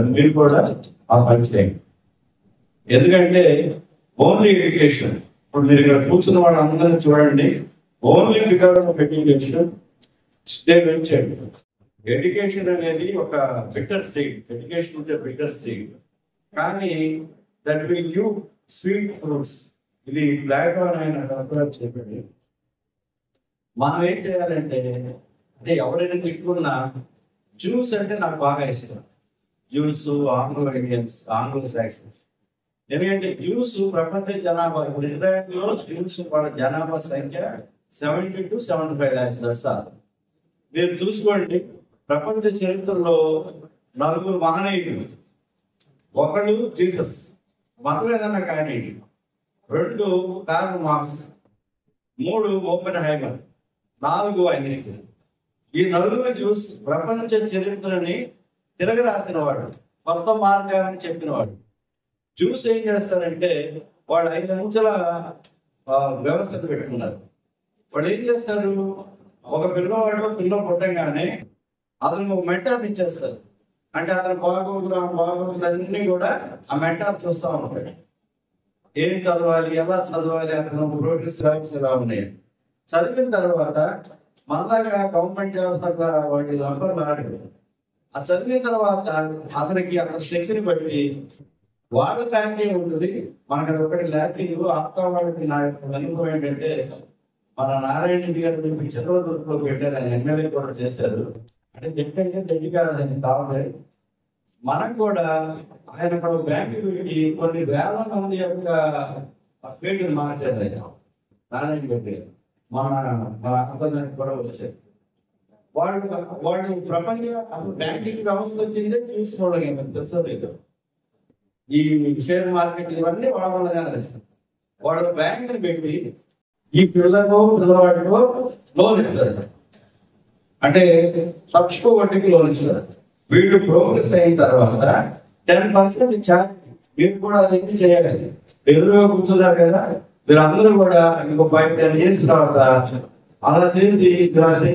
మీరు కూడా ఆ పని చేయండి. ఎందుకంటే ఓన్లీ ఎడ్యుకేషన్, ఇప్పుడు మీరు ఇక్కడ కూర్చున్న వాళ్ళు అందరినీ చూడండి, only because of education they ventured. Education అనేది ఒక bitter seed. Education is a bitter seed, కానీ that will give sweet fruits. ఇది బ్లాక్ ఆన్ ఆయన చెప్పండి. మనం ఏం చేయాలంటే, అంటే ఎవరైనా తిట్టుకున్నా జ్యూస్ అంటే నాకు బాగా ఇష్టం. Juice, Anglo Indians, Anglo Saxons. ఎందుకంటే జ్యూస్ ప్రపంచ జనాభా ఇప్పుడు ఇజ్రాయెల్లో జ్యూస్ వాళ్ళ జనాభా సంఖ్య 70 to 75 lakhs. మీరు చూసుకోండి, ప్రపంచ చరిత్రలో 4 మహనీయులు. ఒకడు జీసస్, మతం ఏదన్నా కానీ. 2 కార్ల్ మార్క్స్, 3 ఓపెన్హైమర్, 4 ఐన్స్టీన్. ఈ 4 జ్యూస్ ప్రపంచ చరిత్రని తిరగరాసిన వాడు, కొత్త మార్గాన్ని చెప్పినవాడు. జ్యూస్ ఏం చేస్తారంటే వాళ్ళు 5 అంచెల వ్యవస్థను పెట్టుకున్నారు. వాళ్ళు ఏం చేస్తారు, ఒక పిల్లవాడు పిల్ల పుట్టంగానే అతను ఒక మెంటార్ ఇచ్చేస్తారు. అంటే అతను బాగోగులన్నీ కూడా ఆ మెంటార్ చూస్తూ ఉంటాడు. ఏం చదవాలి, ఎలా చదవాలి, అతను ప్రోగ్రెస్ ఎలా ఉన్నాయి. చదివిన తర్వాత మళ్ళాగా గవర్నమెంట్ జాబ్స్ అక్కడ వాటి నంబర్లు ఆడదు. ఆ చదివిన తర్వాత అతనికి అక్కడ శక్తిని బట్టి వాళ్ళ ఫ్యామిలీ ఉంటుంది. మనకు అది ఒకటి ల్యాకింగ్. ఆప్తా వాళ్ళకి నా యొక్క అనుభవం ఏంటంటే, మన నారాయణ రెడ్డి గారు చిత్రదుర్గంలో పెట్టారు, ఆయన ఎమ్మెల్యే కూడా చేశారు. అంటే చెప్పంటే డెడికాదు కావాలి. మనకు కూడా ఆయన అక్కడ బ్యాంకు పెట్టి కొన్ని వేల మంది యొక్క ఫీల్డ్ మార్చారు ఆయన నారాయణ రెడ్డి. మన అబ్బాయి కూడా వచ్చారు. వాళ్ళు ప్రపంచ అసలు బ్యాంకింగ్ వ్యవస్థ వచ్చిందే చూసుకోవడం తెలుసలేదు. ఈ షేర్ మార్కెట్ ఇవన్నీ వాళ్ళగానే చేస్తారు. వాళ్ళు బ్యాంకుని పెట్టి ఈ పిల్లవాడికో లోన్ ఇస్తారు. అంటే తక్కువ వడ్డీకి లోన్ ఇస్తారు. వీళ్ళు ప్రోగ్రెస్ అయిన తర్వాత 10% ఇచ్చారు. మీరు కూడా అది ఎందుకు చేయాలి, ఎదురుగా కూర్చున్నారు కదా. మీరు అందరూ కూడా ఇంకో 5-10 years తర్వాత అలా చేసి అది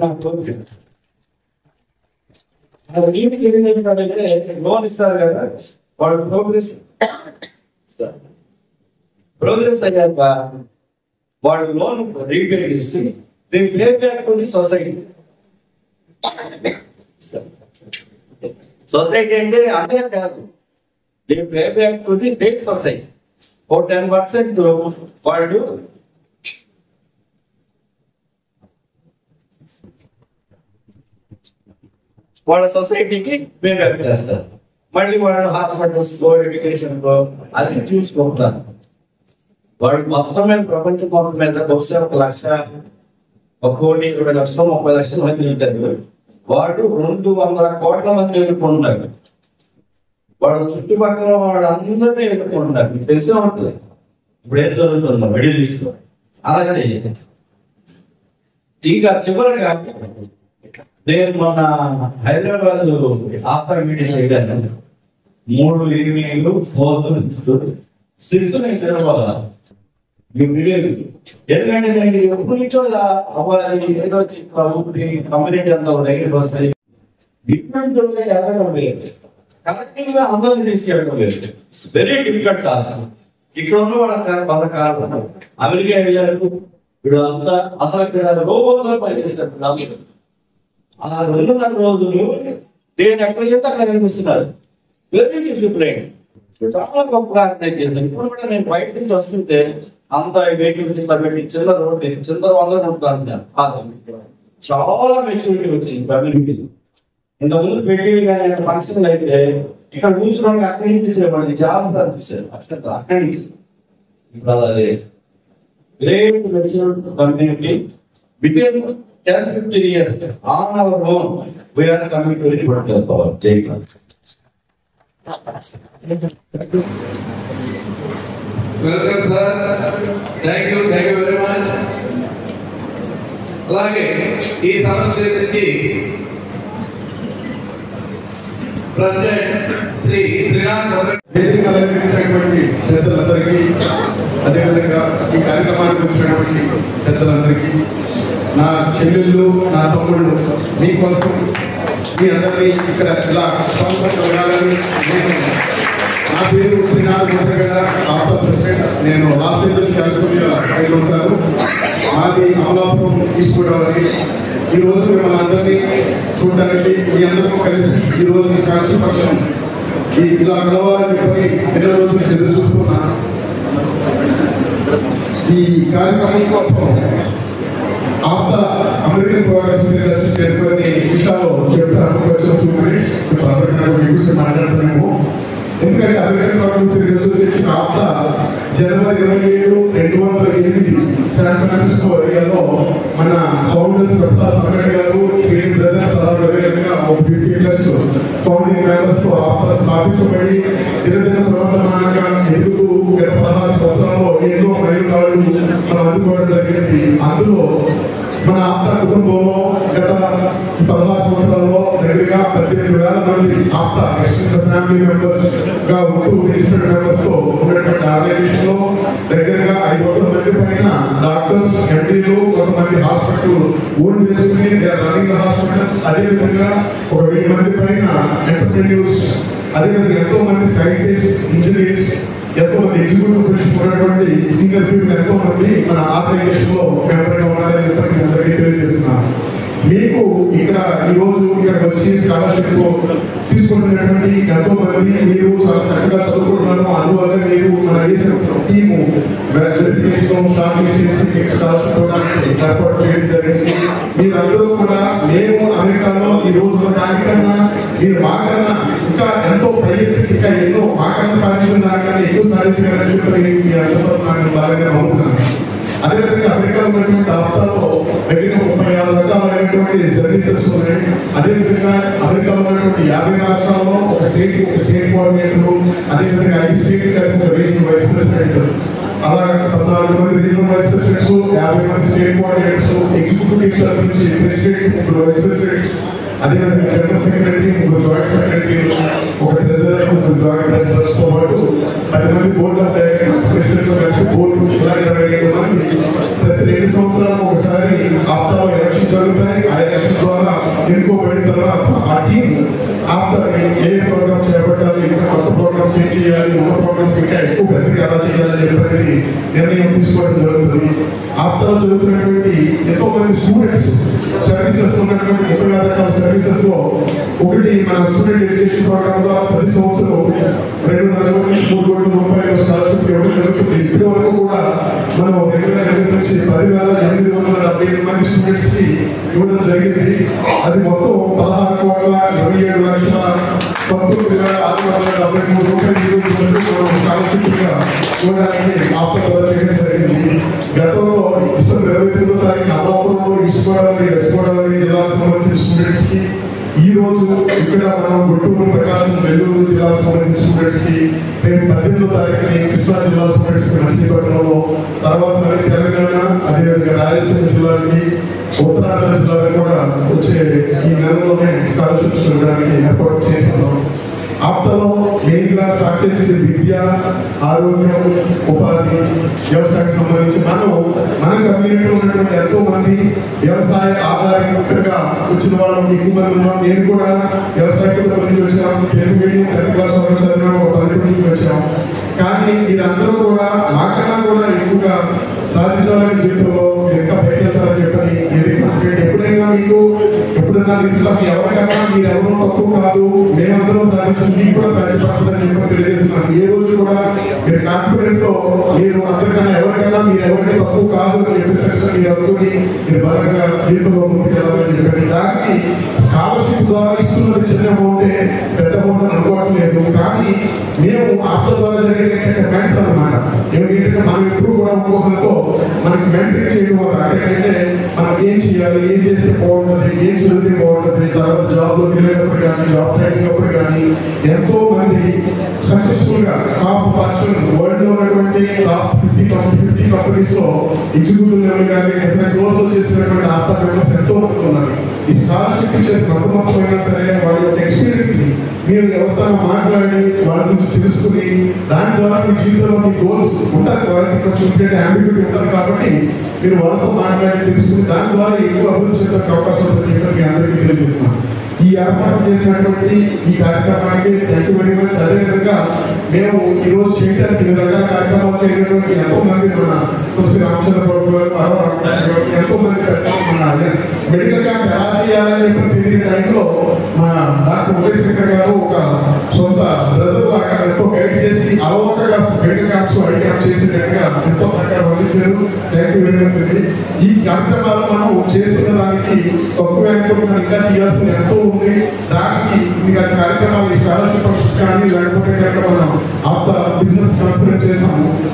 నాకు కోరిక. లోన్ ఇస్తారు కదా, వాళ్ళు ప్రోగ్రెస్ అయ్యాక వాళ్ళు లోన్ రీపే చేసి దీన్ని pay back to the society. Society అంటే అదే కాదు, దీన్ని pay back to the that society. ఓ 10% వాళ్ళు వాళ్ళ సొసైటీకి పే బ్యాక్ చేస్తారు. మళ్ళీ వాళ్ళు హాస్పిటల్స్ లో, ఎడ్యుకేషన్ లో అది చూసుకుంటారు. వాళ్ళు మొత్తం మీద ప్రపంచం మొత్తం మీద బహుశా 1,00,000, 1,20,00,000, 30,00,000 మంది ఉంటారు. వాడు 200 కోట్ల మంది ఎదుర్కొంటారు. వాడు చుట్టుపక్కల వాళ్ళందరినీ ఎదుర్కొంటారు. మీకు తెలిసే ఉంటుంది ఇప్పుడు ఏం జరుగుతుందో మిడిల్ ఈస్ట్ లో. అలా చేయాలి. ఇంకా చివరిగా నేను మొన్న హైదరాబాద్ ఆఫర్ మీటింగ్ చేయడానికి 3 ఈవినింగ్లు 4 6 హైదరాబాద్. ఎందుకంటే నేను ఎప్పటి నుంచో అవ్వాలి, ఏదో కమ్యూనిటీ అంతా దగ్గరికి వస్తాయి. డిఫరెంట్ ఎదగడం లేదు, కలెక్టివ్ గా అందరినీ తీసుకెళ్ళడం లేదు. Very difficult task. ఇక్కడ ఉన్న వాళ్ళ కారణం అమెరికా వెళ్ళారు. ఇప్పుడు అంతా అసలు ఇక్కడ రోబోగా పనిచేస్తారు. ఆ 2.5 రోజులు నేను ఎక్కడ చేస్తే అక్కడ కనిపిస్తున్నారు. వెరీ డిసిప్లైన్, చాలా గొప్ప ఆర్గనైజ్ చేశాను. ఇప్పుడు కూడా నేను బయట నుంచి వస్తుంటే అంత వెహికల్స్ ఇట్లా పెట్టి చిల్లర రోడ్డు చిల్లర వందలు ఉంటాను. చాలా మెచ్యూరిటీ వచ్చింది కమ్యూనిటీలో. ఇంతకుముందు పెళ్లి కానీ ఫంక్షన్ అయితే ఇక్కడ కూర్చోడానికి అక్కడి నుంచి చేసేవాడిని, చాలా సర్వీసారు అసలు అక్కడి నుంచి. ఇప్పుడు అదే great maturity community. Within 10-15 years on our own we are coming to the political power. Jai Hind. Welcome sir. Thank you very much. అలాగే ఈ సమావేశానికి ప్రెసిడెంట్ శ్రీ శ్రీనాథ్ వేదిక అలంకరించినటువంటి పెద్దలందరికీ, అదేవిధంగా ఈ కార్యక్రమానికి వచ్చినటువంటి పెద్దలందరికీ, నా చెల్లెళ్ళు, నా తమ్ముళ్ళు, మీకోసం మీ అందరినీ ఇక్కడ ఇలా పాల్గొనాలని నేను, నా పేరు శ్రీనాథ్ గోటగడ, ఆప్తా ప్రెసిడెంట్. నేను లాస్ ఏంజల్స్ క్యాలిఫోర్నియా పైన ఉంటాను. మాది అమలాపురం, ఈస్ట్ గోదావరి. ఈ రోజు మిమ్మల్ని అందరినీ చూడడానికి మీ అందరూ కలిసి ఈ రోజు సాక్షిపక్షం ఇలా కలవాలని చెప్పి ఎన్నో రోజులు ఎదురు చూస్తున్నా. ఈ కార్యక్రమం కోసం ఆప్తా అమెరికన్ ప్రోగ్రామ్స్ చేరుకునే విషయాలు చెప్పాను. 2 minutes జనవరి 27, 2008 శాన్ ఫ్రాన్సిస్కో ఏరియాలో మన ఫౌండర్ ప్రసాద్ సంగట్ గారు, సేమ్ బ్రదర్స్ అలాగే ఒక 50+ ఫౌండింగ్ మెంబర్స్ తో ఆప్త స్థాపించబడి దినదిన ప్రవర్తమానంగా ఎదుగుతూ గత 16 సంవత్సరాల్లో ఎన్నో మైలురాళ్ళు మనం అందుకోవడం జరిగింది. అందులో మన ఆప్త కుటుంబంలో గత 16 సంవత్సరాల్లో దగ్గరగా 18,000 మంది ఆప్త ఎక్స్టెండెడ్ ఫ్యామిలీ మెంబర్స్ గా ఉంటూ రిజిస్టర్డ్ మెంబర్స్ తో ఉన్నటువంటి ఆర్గనైజేషన్ లో దగ్గరగా 500 మంది పైన డాక్టర్స్, ఎండీలు, కొంతమంది హాస్పిటల్ ఓన్ చేసుకుని రన్నింగ్ హాస్పిటల్స్, అదేవిధంగా ఒక 1000 మంది పైన ఎంటర్ప్రెన్యూర్స్, అదేవిధంగా ఎంతో మంది సైంటిస్ట్, ఇంజనీర్స్, ఎంతో మంది ఎగ్జిక్యూటివ్ పొజిషన్ ఉన్నటువంటి సీనియర్ పీపుల్ ఎంతో మంది మన ఆర్గనైజేషన్ లో మెంబర్గా ఉన్నారని అందరికీ తెలియజేస్తున్నాను. మీకు ఇక్కడ ఈ రోజు ఇక్కడికి వచ్చి స్కాలర్షిప్ తీసుకుంటున్నటువంటి ఎంతో మంది మీరు చాలా చక్కగా చదువుకుంటున్నారు. అందువల్ల మీరు మన టీము వెరిఫికేషన్ షార్ట్ చేసి స్కాలర్షిప్ ఏర్పాటు చేయడం జరిగింది. మీరందరూ కూడా మేము అమెరికాలో ఈ రోజు దానికన్నా మీరు మాకన్నా ఇంకా ఎంతో పై ఇంకా ఎన్నో మాకన్నా సాధించిన దానికన్నా ఎక్కువ సాధించాలని చెప్పి మీ అందరూ నాకు బాగానే నమ్ముతున్నాను. అదేవిధంగా అమెరికాలో ఉన్నటువంటి ఆప్తాలో దగ్గర 36 రకాలైనటువంటి సర్వీసెస్ ఉన్నాయి. అదేవిధంగా అమెరికాలో ఉన్నటువంటి 50 రాష్ట్రాల్లో ఒక స్టేట్ కోఆర్డినేటర్, అదేవిధంగా 5 స్టేట్ కలిపి ఒక రీజనల్ వైస్ ప్రెసిడెంట్, అలాగే 14 మంది రీజనల్ వైస్ ప్రెసిడెంట్స్, 50 మంది స్టేట్ కోఆర్డినేటర్స్, ఎగ్జిక్యూటివ్ తరఫు నుంచి ప్రెసిడెంట్, 3 వైస్ ప్రెసిడెంట్స్, అదేవిధంగా జనరల్ సెక్రటరీ, 3 జాయింట్ సెక్రటరీలు, ఒక ట్రెజరర్, 3 జాయింట్ ట్రెజరర్స్ తో పాటు 10 మంది బోర్డ్ ఆఫ్ డైరెక్టర్స్, ప్రెసిడెంట్ కలిపి బోర్డు, ఇలా 27 మంది. ప్రతి 2 సంవత్సరాలకు ఒకసారి ఆప్తాలో ఎలక్షన్ జరుగుతాయి. ఆ ఎలక్షన్ ద్వారా ఎన్నుకోబడిన తర్వాత ఆ టీం ఆప్తాని ఏ ప్రోగ్రామ్ చేపట్టాలి, ఇంకా కొత్త ప్రోగ్రామ్స్ ఏం చేయాలి, ఉన్న ప్రోగ్రామ్స్ ఇంకా ఎక్కువ పెద్దగా ఎలా చేయాలని చెప్పి నిర్ణయం తీసుకోవడం జరుగుతుంది. ఆప్తాలో చదువుతున్నటువంటి ఎంతో మంది స్టూడెంట్స్ సర్వీసెస్ ఉన్నటువంటి 36 రకాల సర్వీసెస్ లో ఒకటి మన స్టూడెంట్ ఎడ్యుకేషన్ ప్రోగ్రామ్ లో ప్రతి సంవత్సరం 2.5 కోట్లు 3 కోట్ల రూపాయలు స్కాలర్షిప్ ఇవ్వడం జరుగుతుంది. ఇప్పటి వరకు కూడా మనం 2008 నుంచి 10,875 మంది స్టూడెంట్స్ కి ఇవ్వడం జరిగింది. అది మొత్తం 16,27,19,673 రూపాయలు స్కాలర్షిప్ గా ఇవ్వడానికి ఆప్త జరిగింది. గతంలో డిసెంబర్ 29వ తారీఖు అమలాపురంలో ఈస్ట్ గోదావరి, వెస్ట్ గోదావరి జిల్లాకు సంబంధించిన స్టూడెంట్స్ కి, ఈ రోజు ఇక్కడ మనం గుంటూరు, ప్రకాశం, నెల్లూరు జిల్లాకు సంబంధించిన స్టూడెంట్స్ కి, రేపు 18వ తారీఖుని కృష్ణా జిల్లా స్టూడెంట్స్ కి నర్సీపట్నంలో, తర్వాత మరి తెలంగాణ, అదేవిధంగా రాయలసీమ జిల్లాకి, ఉత్తరాంధ్ర జిల్లాకి కూడా వచ్చే ఈ నెలలోనే స్కాలర్షిప్స్ ఇవ్వడానికి ఏర్పాటు చేస్తున్నాం. ఆప్తలో మెయిన్ గా స్టార్ట్ చేసేది విద్య, ఆరోగ్యం, ఉపాధి, వ్యవసాయానికి సంబంధించి మన కమ్యూనిటీలో ఉన్నటువంటి ఎంతో మంది వ్యవసాయ ఆధారితంగా వచ్చిన వాళ్ళు ఎక్కువ మంది ఉన్నాం. నేను కూడా వ్యవసాయ కుటుంబం నుంచి వచ్చాను. తెలుగు మీడియం 10th క్లాస్ వరకు చదివిన ఒక పల్లెటూరు నుంచి వచ్చాం. కానీ మీరందరూ కూడా మాకన్నా కూడా ఎక్కువగా సాధించాలని జీవితంలో ఇంకా బయటెళ్తారని చెప్పని ఎప్పుడైనా మీకు ఎప్పుడైనా తెలుసు ఎవరికైనా మీరు ఎవరో తక్కువ కాదు, మేమందరం సాధించి మీకు కూడా సాధ్యపడుతుందని చెప్పి తెలియజేస్తున్నాను. ఏ రోజు కూడా మీరు కాన్ఫిడెంట్ తో మీరు అందరికన్నా ఎవరికైనా మీరు ఎవరికైనా తక్కువ కాదు అని చెప్పేసి మీరు అనుకుని మీరు బలంగా జీవితంలో ముందుకెళ్ళాలని చెప్పండి. దానికి స్కాలర్షిప్ ద్వారా ఇస్తున్నది చిన్న అమౌంటే, పెద్ద అమౌంట్ అనుకోవట్లేదు. కానీ మేము ఆప్త ద్వారా జరిగే మెంటర్ అనమాట. ఏమిటంటే మనం ఎప్పుడు కూడా ఇంకొకరితో మనకి మెంటరింగ్ చేయడం వల్ల అంటే మనం ఏం చేయాలి, ఏం చేస్తే బాగుంటుంది, ఏం చదివితే బాగుంటుంది, తర్వాత జాబ్ లో వెళ్ళేటప్పుడు కానీ, జాబ్ ట్రైనింగ్ అప్పుడు కానీ ఎంతో మంది సక్సెస్ఫుల్ గా టాప్ ఫార్చ్యూన్ వరల్డ్ లో ఉన్నటువంటి టాప్ 50 కంపెనీస్ లో ఎగ్జిక్యూటివ్ లెవెల్ కానీ డిఫరెంట్ రోల్స్ లో చేసినటువంటి ఆప్త మెంబర్స్ ఎంతో మంది ఉన్నారు. ఈ స్కాలర్షిప్ ఇచ్చే మొత్తం సరే వాళ్ళ యొక్క ఎక్స్పీరియన్స్ మీరు ఎవరితో మాట్లాడి వాళ్ళ నుంచి తెలుసుకుని దాని ద్వారా మీ జీవితంలో మీ గోల్స్ ఉంటుంది, వాళ్ళకి కొంచెం అంబిగ్యూటీ ఉంటుంది కాబట్టి మీరు వాళ్ళతో మాట్లాడి తెలుసుకుని దాని ద్వారా ఎక్కువ అభివృద్ధి చేయడానికి అవకాశం ఉంటుందని చెప్పి మీ అందరికీ తెలియజేస్తున్నాను. ఈ ఏర్పాటు చేసినటువంటి ఈ కార్యక్రమానికి థ్యాంక్ యూ వెరీ మచ్. అదేవిధంగా మేము ఈ రోజు చేయడానికి ఈ రకాల కార్యక్రమాలు చేయడానికి ఎంతో మంది మన తులసి రామచంద్రబాబు గారు, ఎంతో మంది మన మెడికల్ క్యాంప్ ఎలా చేయాలని చెప్పి తెలియని టైంలో మా డాక్టర్ ఉదయ్ శంకర్ గారు ఒక సొంత బ్రదర్ లాగా ఎంతో గైడ్ చేసి అలవాటుగా మెడికల్ క్యాంప్స్ ఐ క్యాంప్ చేసేటట్టుగా ఎంతో సహకారం అందించారు. థ్యాంక్ యూ వెరీ మచ్ అండి. ఈ కార్యక్రమాలు మనం చేస్తున్న దానికి తక్కువ ఇంకా చేయాల్సిన ఎంతో ఉంది. దానికి మీకు కార్యక్రమాలు స్కాలర్షిప్ కానీ లేకపోతే మనం ఆప్త బిజినెస్ కాన్ఫరెన్స్ చేసాము.